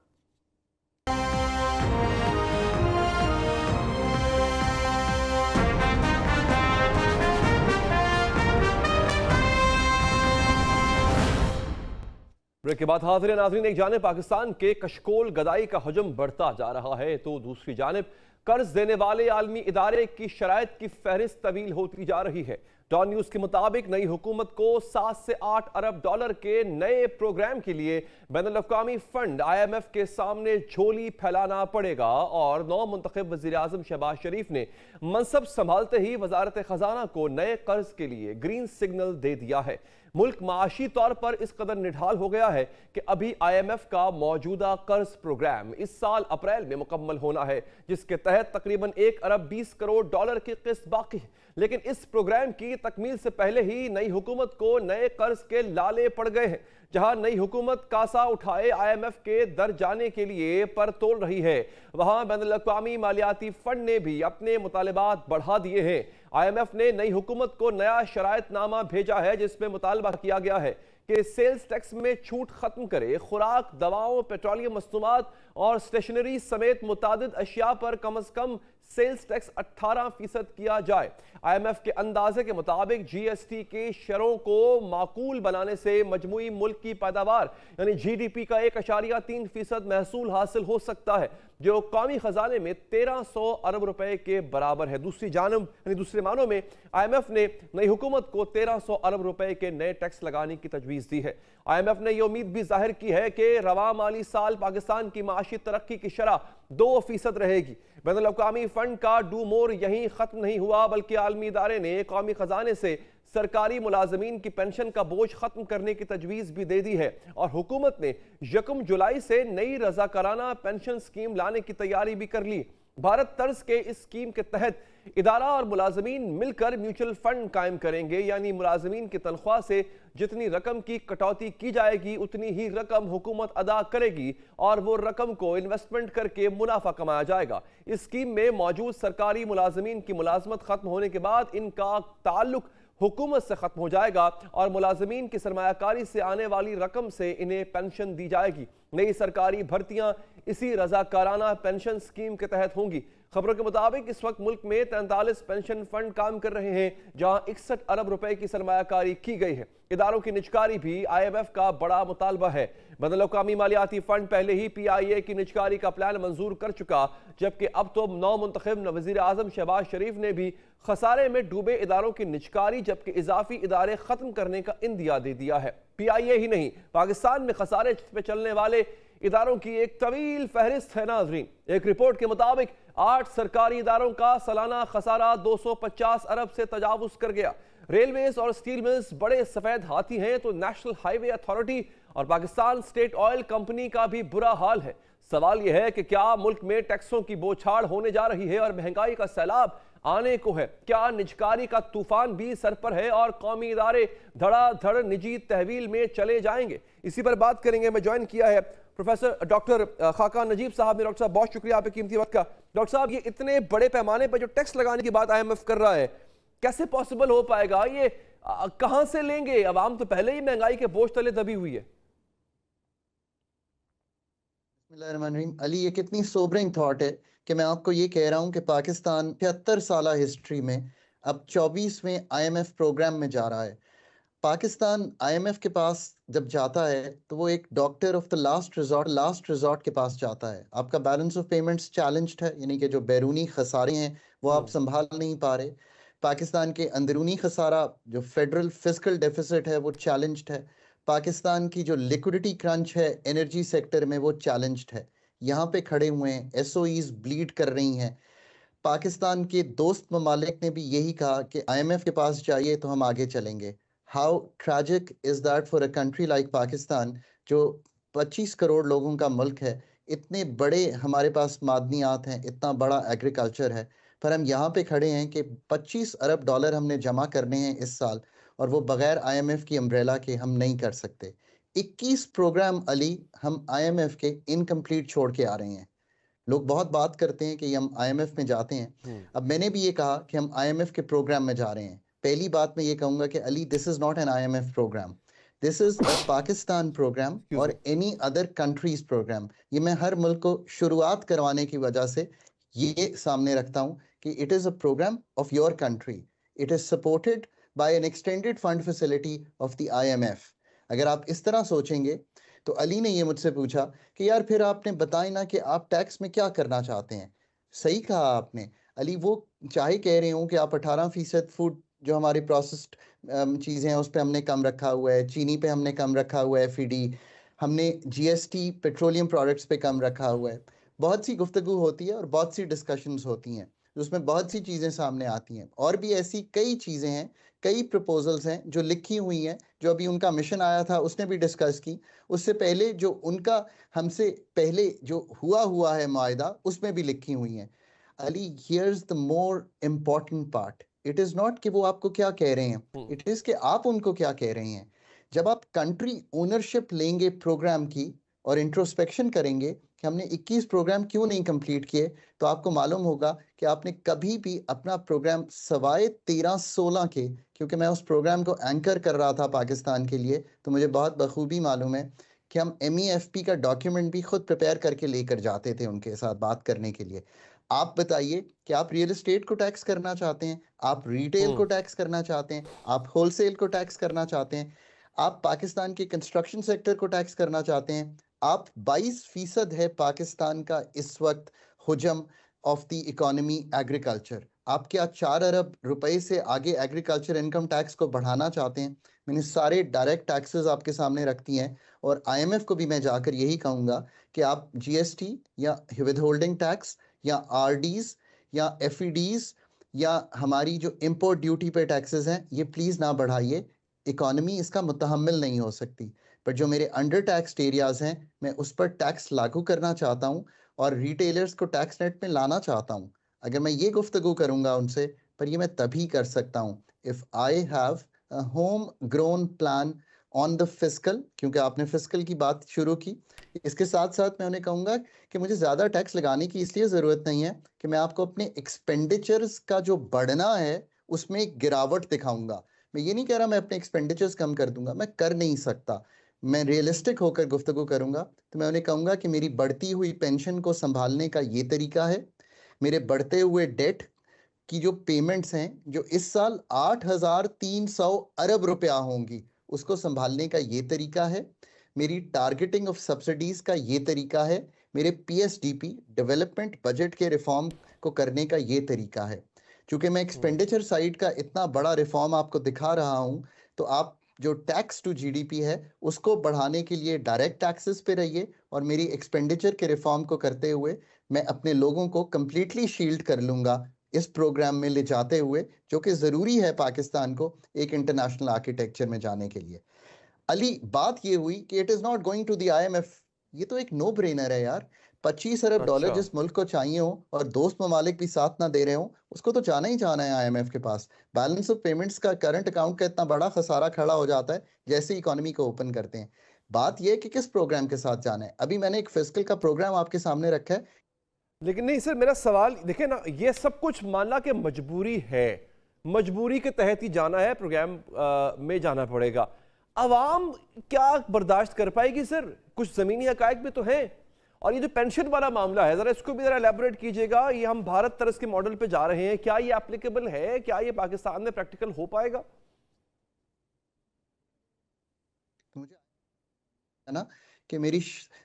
ब्रेक के बाद हाजिर है नाज़रीन। एक जानिब पाकिस्तान के कशकोल गदाई का हजम बढ़ता जा रहा है तो दूसरी जानिब कर्ज देने वाले आलमी इदारे की शराइत की फहरिस्त तवील होती जा रही है। डॉन न्यूज के मुताबिक नई हुकूमत को 7 से 8 अरब डॉलर के नए प्रोग्राम के लिए बैनुल अक़वामी फंड IMF के सामने झोली फैलाना पड़ेगा और नौ मुंतखब वज़ीर आज़म शहबाज शरीफ ने मनसब संभालते ही वजारत खजाना को नए कर्ज के लिए ग्रीन सिग्नल दे दिया है। मुल्क माशी तौर पर इस कदर निढाल हो गया है कि अभी IMF का मौजूदा कर्ज प्रोग्राम इस साल अप्रैल में मुकम्मल होना है, जिसके तहत तकरीबन 1 अरब 20 करोड़ डॉलर की किस्त बाकी है। लेकिन इस प्रोग्राम की तकमील से पहले ही नई हुकूमत को नए कर्ज के लाले पड़ गए हैं। जहां नई हुकूमत कासा उठाए IMF के दर जाने के लिए पर तोल रही है, वहां बैनुल अक़वामी मालियाती फंड ने भी अपने मुतालबात बढ़ा दिए हैं। IMF ने नई हुकूमत को नया शरायतनामा भेजा है जिसमें मुतालबा किया गया है कि सेल्स टैक्स में छूट खत्म करे, खुराक, दवाओं, पेट्रोलियम मस्तूमात और स्टेशनरी समेत मुतादिद अशिया पर कम अज कम सेल्स टैक्स 18% किया जाए। IMF के अंदाजे के मुताबिक GST के शरों को माकूल बनाने से मजमूई मुल्क की पैदावार यानी GDP का 1.3% महसूल हासिल हो सकता है, जो कौमी खजाने में 1300 अरब रुपए के बराबर है। दूसरी जानब यानी दूसरे मानों में IMF ने नई हुकूमत को 1300 अरब रुपए के नए टैक्स लगाने की तजवीज़ दी है। IMF ने यह उम्मीद भी जाहिर की है कि रवा माली साल पाकिस्तान की माशी तरक्की की शरह 2% रहेगी। बैनुल अक़वामी फंड का डू मोर यहीं खत्म नहीं हुआ, बल्कि आलमी इदारे ने कौमी खजाने से सरकारी मुलाजमीन की पेंशन का बोझ खत्म करने की तजवीज़ भी दे दी है और हुकूमत ने 1 जुलाई से नई रजाकाराना पेंशन स्कीम लाने की तैयारी भी कर ली। भारत तर्ज के इस स्कीम के तहत इदारा और मुलाजमीन मिलकर म्यूचुअल फंड कायम करेंगे, यानी मुलाजमीन की तनख्वाह से जितनी रकम की कटौती की जाएगी उतनी ही रकम हुकूमत अदा करेगी और वो रकम को इन्वेस्टमेंट करके मुनाफा कमाया जाएगा। इस स्कीम में मौजूद सरकारी मुलाजमीन की मुलाजमत खत्म होने के बाद इनका ताल्लुक हुकूमत से खत्म हो जाएगा और मुलाजमीन की सरमायाकारी से आने वाली रकम से इन्हें पेंशन दी जाएगी। नई सरकारी भर्तियां इसी रजाकाराना पेंशन स्कीम के तहत होंगी। खबरों के मुताबिक इस वक्त मुल्क में 43 पेंशन फंड काम कर रहे हैं, जहां 61 अरब रुपए की सरमायाकारी की गई है। इदारों की निजकारी भी IMF का बड़ा मुतालबा है। बैनुल अक़वामी मालियाती फंड पहले ही PIA की निजकारी का प्लान मंजूर कर चुका, जबकि अब तो नौ मुंतखब वज़ीर आज़म शहबाज शरीफ ने भी खसारे में डूबे इदारों की निजकारी जबकि इजाफी इदारे खत्म करने का इंदिया दे दिया है। PIA ही नहीं, पाकिस्तान में खसारे पे चलने वाले इदारों की एक तवील फहरिस्त है नाजरीन। एक रिपोर्ट के मुताबिक 8 सरकारी इदारों का सालाना खसारा 250 अरब से तजावुज कर गया। रेलवेज और स्टील मिल्स बड़े सफेद हाथी हैं तो नेशनल हाईवे अथॉरिटी और पाकिस्तान स्टेट ऑयल कंपनी का भी बुरा हाल है। सवाल यह है कि क्या मुल्क में टैक्सों की बौछार होने जा रही है और महंगाई का सैलाब आने को है? क्या निजकारी का तूफान भी सर पर है और कौमी इदारे धड़ाधड़ निजी तहवील में चले जाएंगे? इसी पर बात करेंगे। मैं ज्वाइन किया है प्रोफेसर डॉक्टर खाका नजीब साहब ने। डॉक्टर साहब बहुत शुक्रिया आपके कीमती वक्त का। डॉक्टर साहब, ये इतने बड़े पैमाने पर जो टैक्स लगाने की बात IMF कर रहा है, कैसे पॉसिबल हो पाएगा? ये कहां से लेंगे? अवाम तो पहले ही महंगाई के बोझ तले दबी हुई है। अली, ये कितनी सोबरिंग थॉट है कि मैं आपको ये कह रहा हूँ कि पाकिस्तान 73 साल हिस्ट्री में अब 24वें IMF प्रोग्राम में जा रहा है। पाकिस्तान IMF के पास जब जाता है तो वो एक doctor of the last resort के पास जाता है। आपका बैलेंस ऑफ पेमेंट्स चैलेंज्ड है, यानी कि जो बैरूनी खसारे हैं वो आप संभाल नहीं पा रहे। पाकिस्तान के अंदरूनी खसारा जो फेडरल फिस्कल डेफिसिट है वो चैलेंज्ड है। पाकिस्तान की जो लिक्विडिटी क्रंच है एनर्जी सेक्टर में वो चैलेंज्ड है। यहाँ पे खड़े हुए हैं, SOEs ब्लीड कर रही हैं। पाकिस्तान के दोस्त ममालिक ने भी यही कहा कि IMF के पास जाइए तो हम आगे चलेंगे। How tragic is that for a country like Pakistan, जो 25 करोड़ लोगों का मुल्क है, इतने बड़े हमारे पास मादनियात हैं, इतना बड़ा एग्रीकल्चर है, पर हम यहाँ पे खड़े हैं कि 25 अरब डॉलर हमने जमा करने हैं इस साल और वो बगैर IMF की अम्ब्रेला के हम नहीं कर सकते। 21 प्रोग्राम अली हम IMF के इनकम्प्लीट छोड़ के आ रहे हैं। लोग बहुत बात करते हैं कि हम IMF में जाते हैं। अब मैंने भी ये कहा कि हम IMF के प्रोग्राम में जा रहे हैं। पहली बात मैं ये कहूँगा कि Ali, this is not an IMF programme, this is a Pakistan programme और एनी अदर कंट्रीज प्रोग्राम। ये मैं हर मुल्क को शुरुआत करवाने की वजह से ये सामने रखता हूँ कि it is a programme of your country, it is supported by an extended fund facility of the IMF। अगर आप इस तरह सोचेंगे तो अली ने ये मुझसे पूछा कि यार फिर आपने बताया ना कि आप टैक्स में क्या करना चाहते हैं। सही कहा आपने अली, वो चाहे कह रहे हूँ कि आप 18% फूड जो हमारी प्रोसेस्ड चीज़ें हैं उस पर हमने कम रखा हुआ है, चीनी पे हमने कम रखा हुआ है, FD हमने GST पेट्रोलियम प्रोडक्ट्स पे कम रखा हुआ है। बहुत सी गुफ्तगू होती है और बहुत सी डिस्कशंस होती हैं, उसमें बहुत सी चीज़ें सामने आती हैं। और भी ऐसी कई चीज़ें हैं, कई प्रपोजल्स हैं जो लिखी हुई हैं, जो अभी उनका मिशन आया था उसने भी डिस्कस की। उससे पहले जो उनका हमसे पहले जो हुआ है मुआहिदा, उसमें भी लिखी हुई हैं। Ali, here's the more important part, it is not कि वो आपको क्या कह रहे हैं, इट इज़ कि आप उनको क्या कह रहे हैं। जब आप कंट्री ओनरशिप लेंगे प्रोग्राम की और इंट्रोस्पेक्शन करेंगे कि हमने 21 प्रोग्राम क्यों नहीं कंप्लीट किए, तो आपको मालूम होगा कि आपने कभी भी अपना प्रोग्राम सवाए 13-16 के, क्योंकि मैं उस प्रोग्राम को एंकर कर रहा था पाकिस्तान के लिए, तो मुझे बहुत बखूबी मालूम है कि हम MEFP का डॉक्यूमेंट भी खुद प्रिपेयर करके लेकर जाते थे उनके साथ बात करने के लिए। आप बताइए कि आप रियल एस्टेट को टैक्स करना चाहते हैं, आप रिटेल को टैक्स करना चाहते हैं, आप होलसेल को टैक्स करना चाहते हैं, आप पाकिस्तान के कंस्ट्रक्शन सेक्टर को टैक्स करना चाहते हैं। आप 22% है पाकिस्तान का इस वक्त हुजम ऑफ द इकोनॉमी एग्रीकल्चर। आप क्या 4 अरब रुपए से आगे एग्रीकल्चर इनकम टैक्स को बढ़ाना चाहते हैं? मैंने सारे डायरेक्ट टैक्सेस आपके सामने रखती हैं, और IMF को भी मैं जाकर यही कहूँगा कि आप GST या विद होल्डिंग टैक्स या RDs या FEDs या हमारी जो इंपोर्ट ड्यूटी पे टैक्सेस हैं, ये प्लीज़ ना बढ़ाइए। इकोनॉमी इसका मुतहम्मिल नहीं हो सकती। पर जो मेरे अंडर टैक्स्ड एरियाज हैं, मैं उस पर टैक्स लागू करना चाहता हूँ और रिटेलर्स को टैक्स नेट में लाना चाहता हूँ। अगर मैं ये गुफ्तगू करूँगा उनसे, पर ये मैं तभी कर सकता हूँ if I have a home grown plan on the fiscal, क्योंकि आपने फिस्कल की बात शुरू की। इसके साथ साथ मैं उन्हें कहूँगा कि मुझे ज़्यादा टैक्स लगाने की इसलिए ज़रूरत नहीं है कि मैं आपको अपने एक्सपेंडिचर्स का जो बढ़ना है उसमें एक गिरावट दिखाऊंगा। मैं ये नहीं कह रहा मैं अपने एक्सपेंडिचर्स कम कर दूंगा, मैं कर नहीं सकता। मैं रियलिस्टिक होकर गुफ्तगू करूंगा तो मैं उन्हें कहूँगा कि मेरी बढ़ती हुई पेंशन को संभालने का ये तरीका है, मेरे बढ़ते हुए डेट की जो पेमेंट्स हैं जो इस साल 8,300 अरब रुपया होंगी, उसको संभालने का ये तरीका है, मेरी टारगेटिंग ऑफ सब्सिडीज का ये तरीका है, मेरे PSDP डेवलपमेंट बजट के रिफॉर्म को करने का ये तरीका है। चूंकि मैं एक्सपेंडिचर साइड का इतना बड़ा रिफॉर्म आपको दिखा रहा हूं, तो आप जो टैक्स टू GDP है उसको बढ़ाने के लिए डायरेक्ट टैक्सेस पे रहिए, और मेरी एक्सपेंडिचर के रिफॉर्म को करते हुए मैं अपने लोगों को कंप्लीटली शील्ड कर लूंगा इस प्रोग्राम में ले जाते हुए, जो कि ज़रूरी है पाकिस्तान को एक इंटरनेशनल आर्किटेक्चर में जाने के लिए। अली, बात ये हुई कि it is not going to the IMF। ये तो एक नो ब्रेनर है यार। 25 अरब डॉलर जिस मुल्क को चाहिए हो और दोस्त ममालिक भी साथ ना दे रहे हो, उसको तो जाना ही जाना है IMF के पास। बैलेंस ऑफ पेमेंट्स का करंट अकाउंट का इतना बड़ा खसारा खड़ा हो जाता है जैसे इकोनॉमी को ओपन करते हैं। बात यह है कि किस प्रोग्राम के साथ जाना है। अभी मैंने एक फिस्कल का प्रोग्राम आपके सामने रखा है, लेकिन नहीं सर, मेरा सवाल देखिए ना, ये सब कुछ मानना कि मजबूरी है, मजबूरी के तहत ही जाना है, प्रोग्राम में जाना पड़ेगा। अवाम क्या बर्दाश्त कर पाएगी सर? कुछ ज़मीनी हकायक भी तो हैं। और ये जो पेंशन वाला मामला है, ज़रा इसको भी ज़रा एलैबोरेट कीजिएगा। ये हम भारत तरस के मॉडल पे जा रहे हैं, क्या ये एप्लीकेबल है? क्या ये पाकिस्तान में प्रैक्टिकल हो पाएगा? मुझे है ना कि मेरी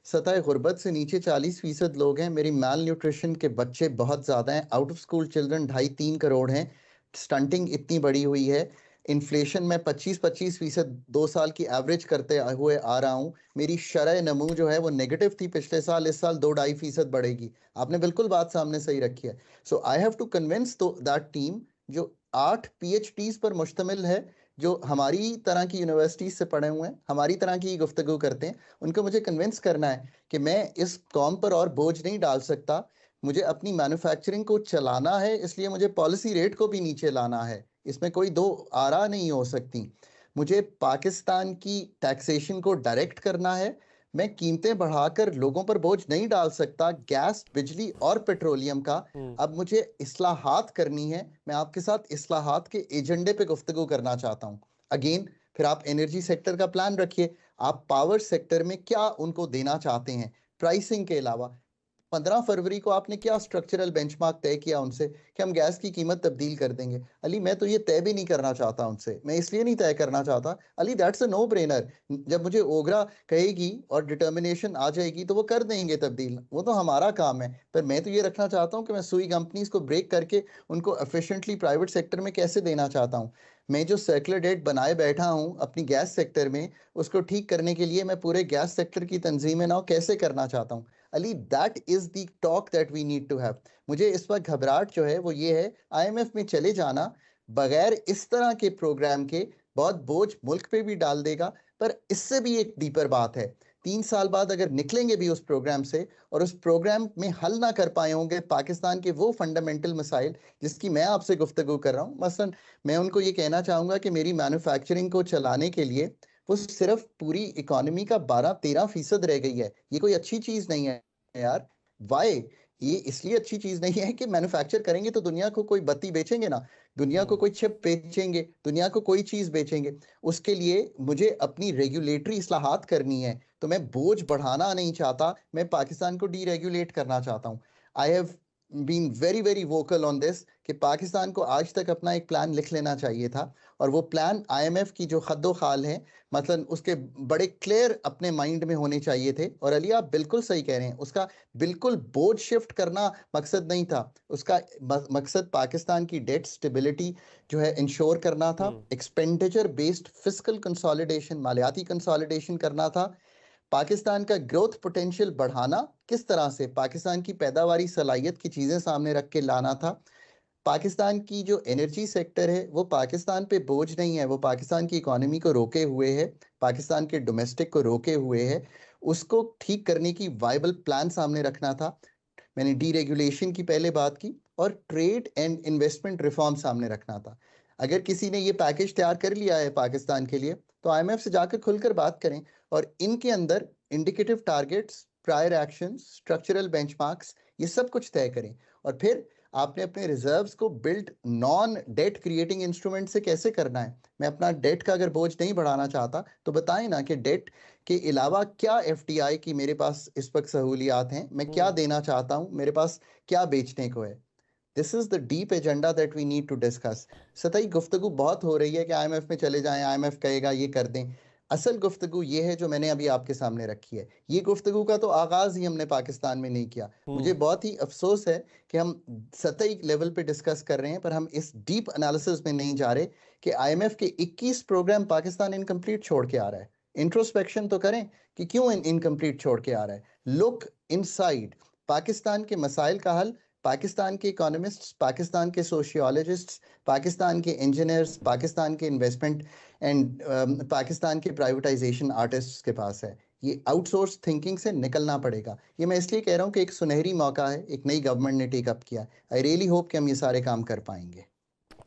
सतह गुर्बत से नीचे 40% लोग हैं, मेरी माल न्यूट्रिशन के बच्चे बहुत ज़्यादा हैं, out of school children 2.5-3 crore हैं, स्टंटिंग इतनी बड़ी हुई है, इन्फ्लेशन में 25% 2 साल की एवरेज करते हुए आ रहा हूँ। मेरी शरह नमू जो है वो नेगेटिव थी पिछले साल, इस साल 2-2.5% बढ़ेगी। आपने बिल्कुल बात सामने सही रखी है। So I have to convince that team जो 8 PhDs पर मुश्तमिल है, जो हमारी तरह की यूनिवर्सिटीज से पढ़े हुए हैं, हमारी तरह की गुफ्तगू करते हैं, उनको मुझे कन्विंस करना है कि मैं इस कौम पर और बोझ नहीं डाल सकता। मुझे अपनी मैन्युफैक्चरिंग को चलाना है, इसलिए मुझे पॉलिसी रेट को भी नीचे लाना है। इसमें कोई दो आरा नहीं हो सकती। मुझे पाकिस्तान की टैक्सेशन को डायरेक्ट करना है। मैं कीमतें बढ़ाकर लोगों पर बोझ नहीं डाल सकता, गैस, बिजली और पेट्रोलियम का। अब मुझे इस्लाहात करनी है। मैं आपके साथ इस्लाहात के एजेंडे पे गुफ्तगू करना चाहता हूँ। अगेन, फिर आप एनर्जी सेक्टर का प्लान रखिए। आप पावर सेक्टर में क्या उनको देना चाहते हैं प्राइसिंग के अलावा? 15 फरवरी को आपने क्या स्ट्रक्चरल बेंचमार्क तय किया उनसे कि हम गैस की कीमत तब्दील कर देंगे? अली, मैं तो ये तय भी नहीं करना चाहता उनसे। मैं इसलिए नहीं तय करना चाहता Ali, that's a no brainer. जब मुझे ओगरा कहेगी और डिटर्मिनेशन आ जाएगी तो वो कर देंगे तब्दील, वो तो हमारा काम है। पर मैं तो ये रखना चाहता हूँ कि मैं सुई कंपनीज को ब्रेक करके उनको एफिशिएंटली प्राइवेट सेक्टर में कैसे देना चाहता हूँ। मैं जो सर्कुलर डेट बनाए बैठा हूँ अपनी गैस सेक्टर में, उसको ठीक करने के लिए मैं पूरे गैस सेक्टर की तंजीम नाव कैसे करना चाहता हूँ। Ali, that is the talk that we need to have. मुझे इस वक्त घबराहट जो है वो ये है, IMF में चले जाना बगैर इस तरह के प्रोग्राम के बहुत बोझ मुल्क पे भी डाल देगा। पर इससे भी एक डीपर बात है, 3 साल बाद अगर निकलेंगे भी उस प्रोग्राम से और उस प्रोग्राम में हल ना कर पाए होंगे पाकिस्तान के वो फंडामेंटल मसाइल जिसकी मैं आपसे गुफ्तगू कर रहा हूँ। मसलन मैं उनको ये कहना चाहूँगा कि मेरी मैन्युफैक्चरिंग को चलाने के लिए वो सिर्फ पूरी इकोनॉमी का 12-13% रह गई है। ये कोई अच्छी चीज़ नहीं है यार। वाई? ये इसलिए अच्छी चीज़ नहीं है कि मैन्युफैक्चर करेंगे तो दुनिया को कोई बत्ती बेचेंगे ना, दुनिया को कोई चिप बेचेंगे, दुनिया को कोई चीज़ बेचेंगे। उसके लिए मुझे अपनी रेगुलेटरी इस्लाहात करनी है। तो मैं बोझ बढ़ाना नहीं चाहता, मैं पाकिस्तान को डीरेगुलेट करना चाहता हूँ। I have been very very vocal on this कि पाकिस्तान को आज तक अपना एक प्लान लिख लेना चाहिए था, और वो प्लान IMF की जो खद्दो खाल है मतलब उसके बड़े क्लियर अपने माइंड में होने चाहिए थे। और अली आप बिल्कुल सही कह रहे हैं, उसका बिल्कुल बोझ शिफ्ट करना मकसद नहीं था, उसका मकसद पाकिस्तान की डेट स्टेबिलिटी जो है इंश्योर करना था, एक्सपेंडिचर बेस्ड फिस्कल कंसोलिडेशन मालियाती कंसोलिडेशन करना था, पाकिस्तान का ग्रोथ पोटेंशियल बढ़ाना, किस तरह से पाकिस्तान की पैदावारी सलाहियत की चीज़ें सामने रख के लाना था। पाकिस्तान की जो एनर्जी सेक्टर है वो पाकिस्तान पे बोझ नहीं है, वो पाकिस्तान की इकोनॉमी को रोके हुए है, पाकिस्तान के डोमेस्टिक को रोके हुए है, उसको ठीक करने की वाइबल प्लान सामने रखना था। मैंने डीरेगुलेशन की पहले बात की और ट्रेड एंड इन्वेस्टमेंट रिफॉर्म सामने रखना था। अगर किसी ने ये पैकेज तैयार कर लिया है पाकिस्तान के लिए तो IMF से जाकर खुलकर बात करें और इनके अंदर indicative targets, prior actions, structural benchmarks ये सब कुछ तय करें। और फिर आपने अपने रिजर्व्स को build non debt creating instrument से कैसे करना है। मैं अपना डेट का अगर बोझ नहीं बढ़ाना चाहता तो बताएं ना कि डेट के अलावा क्या FDI की मेरे पास इस वक्त सहूलियात हैं, मैं क्या देना चाहता हूं, मेरे पास क्या बेचने को है। This is the deep agenda that we need to discuss. सतही गुफ्तगू बहुत हो रही है कि IMF में चले जाएं, IMF कहेगा ये कर दें। असल गुफ्तगू ये है जो मैंने अभी आपके सामने रखी है। ये गुफ्तगू का तो आगाज ही हमने पाकिस्तान में नहीं किया। मुझे बहुत ही अफसोस है कि हम सतही लेवल पे डिस्कस कर रहे हैं पर हम इस डीप एनालिसिस में नहीं जा रहे कि IMF के 21 प्रोग्राम पाकिस्तान इनकम्प्लीट छोड़ के आ रहा है। इंट्रोस्पेक्शन तो करें कि क्यों इनकम्प्लीट छोड़ के आ रहा है। Look inside. पाकिस्तान के मसाइल का हल पाकिस्तान के इकोनॉमिस्ट्स, पाकिस्तान के सोशियोलॉजिस्ट्स, पाकिस्तान के इंजीनियर्स, पाकिस्तान के इन्वेस्टमेंट एंड पाकिस्तान के प्राइवेटाइजेशन आर्टिस्ट्स के पास है। ये आउटसोर्स थिंकिंग से निकलना पड़ेगा। ये मैं इसलिए कह रहा हूँ कि एक सुनहरी मौका है, एक नई गवर्नमेंट ने टेक अप किया। आई रियली होप कि हम ये सारे काम कर पाएंगे।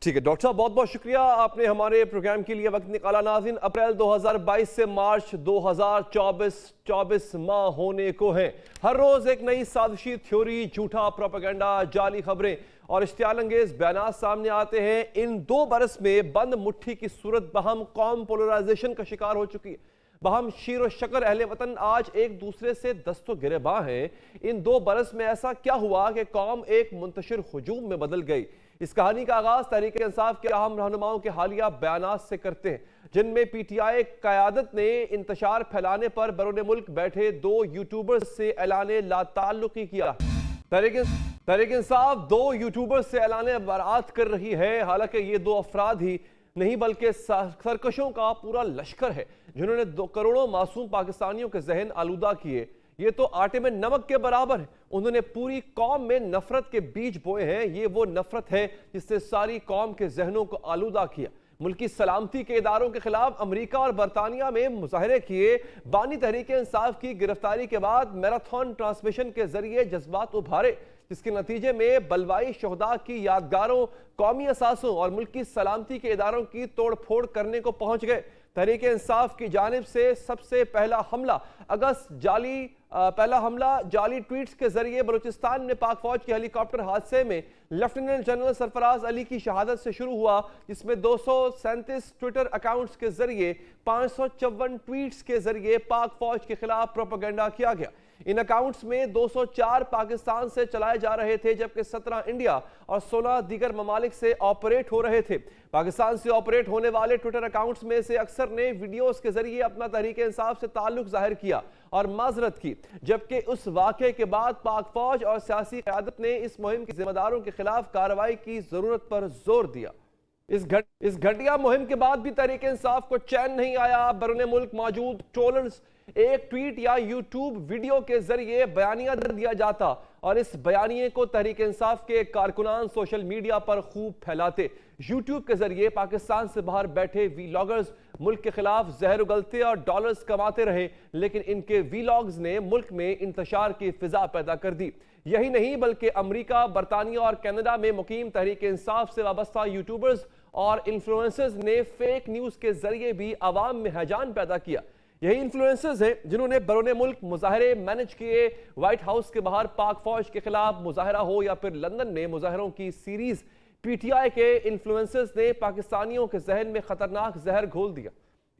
ठीक है डॉक्टर साहब, बहुत बहुत शुक्रिया, आपने हमारे प्रोग्राम के लिए वक्त निकाला। नाज़रीन, अप्रैल 2022 से मार्च 2024 माह होने को हैं। हर रोज एक नई साजिशी थ्योरी, झूठा प्रोपेगेंडा, जाली खबरें और इश्तियाल अंगेज बयान सामने आते हैं। इन 2 बरस में बंद मुट्ठी की सूरत बहम कौम पोलराइजेशन का शिकार हो चुकी है। बहम शीर और शकर अहले वतन आज एक दूसरे से दस्तो गिरेबां हैं। इन 2 बरस में ऐसा क्या हुआ कि कौम एक मुंतशिर हुजूम में बदल गई। इस कहानी का आगाज तहरीक इंसाफ के अहम रहनुमाओं के हालिया बयानात से करते हैं, जिनमें PTI क़यादत ने इंतशार फैलाने पर बैरून मुल्क बैठे 2 यूट्यूबर्स से ऐलाने लाताल्लुकी किया। तहरीक इंसाफ 2 यूट्यूबर्स से ऐलाने बरात कर रही है। हालांकि ये 2 अफराद ही नहीं बल्कि सरकशों का पूरा लश्कर है, जिन्होंने 2 करोड़ों मासूम पाकिस्तानियों के जहन आलूदा किए। ये तो आटे में नमक के बराबर है। उन्होंने पूरी कौम में नफरत के बीज बोए हैं। ये वो नफरत है जिससे सारी कौम के जहनों को आलूदा किया। मुल्की सलामती के इदारों के खिलाफ अमेरिका और बरतानिया में मुजाहरे किए। बानी तहरीक इंसाफ की गिरफ्तारी के बाद मैराथन ट्रांसमिशन के जरिए जज्बात उभारे, जिसके नतीजे में बलवाई शोहदा की यादगारों, कौमी असासों और मुल्की सलामती के इदारों की तोड़ फोड़ करने को पहुंच गए। तहरीक इंसाफ की जानिब से सबसे पहला हमला जाली ट्वीट्स के जरिए बलूचिस्तान में पाक फौज के हेलीकॉप्टर हादसे में लेफ्टिनेंट जनरल सरफराज अली की शहादत से शुरू हुआ, जिसमें 237 ट्विटर अकाउंट्स के जरिए 554 ट्वीट्स के जरिए पाक फौज के खिलाफ प्रोपेगेंडा किया गया। इन अकाउंट्स में 204 पाकिस्तान से चलाए जा रहे थे, जबकि 17 इंडिया और 16 दीगर ममालिक से ऑपरेट हो रहे थे। पाकिस्तान से ऑपरेट होने वाले ट्विटर अकाउंट्स में से अक्सर ने वीडियोस के जरिए अपना तहरीक इंसाफ से ताल्लुक जाहिर किया और माजरत की, जबकि उस वाक़े के बाद पाक फौज और सियासी क़यादत ने इस मुहिम के जिम्मेदारों के खिलाफ कार्रवाई की जरूरत पर जोर दिया। इस घटिया मुहिम के बाद भी तहरीक इंसाफ को चैन नहीं आया। बैरून मुल्क मौजूद ट्रोलर्स एक ट्वीट या यूट्यूब वीडियो के जरिए बयानिया दिया जाता और इस बयानिए को तहरीक इंसाफ के कारकुनान सोशल मीडिया पर खूब फैलाते। यूट्यूब के जरिए पाकिस्तान से बाहर बैठे वीलॉगर्स मुल्क के खिलाफ जहर उगलते और डॉलर्स कमाते रहे, लेकिन इनके वीलॉग्स ने मुल्क में इंतशार की फिजा पैदा कर दी। यही नहीं बल्कि अमेरिका, बरतानिया और कनाडा में मुकीम तहरीक इंसाफ से वाबस्ता यूट्यूबर्स और इन्फ्लुएंसर्स ने फेक न्यूज के जरिए भी आवाम में हैजान पैदा किया। यही इन्फ्लुएंसर्स हैं जिन्होंने बैरून मुल्क मुजाहरे मैनेज किए। व्हाइट हाउस के बाहर पाक फौज के खिलाफ मुजाहरा हो या फिर लंदन में मुजाहरों की सीरीज, PTI के इन्फ्लुएंसर्स ने पाकिस्तानियों के जहन में खतरनाक जहर घोल दिया।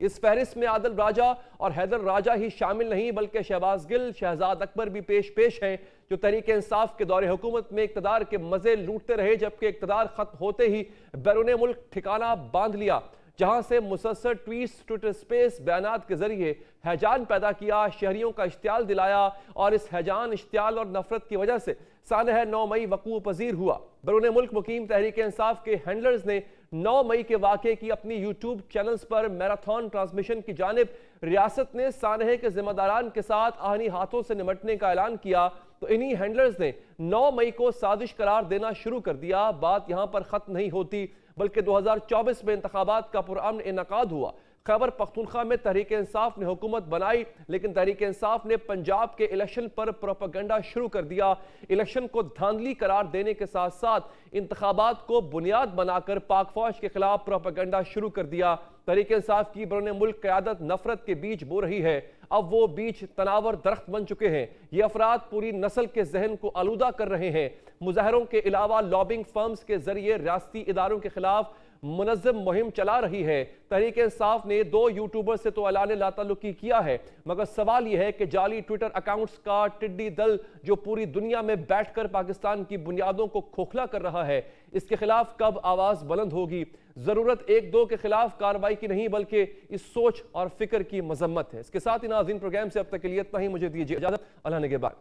इस फहरिस्त में आदिल राजा और हैदर राजा ही शामिल नहीं बल्कि शहबाज गिल, शहजाद अकबर भी पेश हैं, जो तहरीक इंसाफ के दौरे हुकूमत में इक्तदार के मजे लूटते रहे, जबकि इक्तदार खत्म होते ही बैरून मुल्क ठिकाना बांध लिया, जहां से मुसलसल ट्वीट्स, ट्विटर स्पेस, बयानात के जरिए हैजान पैदा किया, शहरियों का इश्तियाल दिलाया और इस हैजान, इश्तियाल और नफरत की वजह से सानह 9 मई वकूअ पजीर हुआ। बैरून मुल्क मुकीम तहरीक इंसाफ के हैंडलर्स ने 9 मई के वाक़े की अपनी यूट्यूब चैनल्स पर मैराथन ट्रांसमिशन की जानिब रियासत ने सानहे के जिम्मेदारान के साथ आहनी हाथों से निमटने का ऐलान किया, तो इन्हीं हैंडलर्स ने 9 मई को साजिश करार देना शुरू कर दिया। बात यहां पर खत्म नहीं होती बल्कि 2024 में इंतखाबात का पुरअमन इनकाद हुआ। खैबर पख्तूनख्वा में तहरीक इंसाफ ने हुकूमत बनाई, लेकिन तहरीक इंसाफ ने पंजाब के इलेक्शन पर प्रोपेगेंडा शुरू कर दिया। इलेक्शन को धांधली करार देने के साथ साथ इंतखाबात को बुनियाद बनाकर पाक फौज के खिलाफ प्रोपेगेंडा शुरू कर दिया। तहरीक इंसाफ की बैरून मुल्क क़यादत नफरत के बीज बो रही है। अब वो बीज तनावर दरख्त बन चुके हैं। ये अफराद पूरी नस्ल के जहन को आलूदा कर रहे हैं। मुजाहरों के अलावा लॉबिंग फर्म्स के जरिए रियासती इदारों के खिलाफ मुनज़्ज़म मुहिम चला रही है। तहरीक इंसाफ ने 2 यूट्यूबर से तो ऐलान लाताल्लुकी किया है, मगर सवाल यह है कि जाली ट्विटर अकाउंट्स का टिड्डी दल जो पूरी दुनिया में बैठकर पाकिस्तान की बुनियादों को खोखला कर रहा है, इसके खिलाफ कब आवाज बुलंद होगी। जरूरत 1-2 के खिलाफ कार्रवाई की नहीं बल्कि इस सोच और फिक्र की मजम्मत है। इसके साथ ही नाज़रीन, प्रोग्राम से अब तक के लिए इतना ही। मुझे दीजिए इजाजत। अल्लाह निगहबान।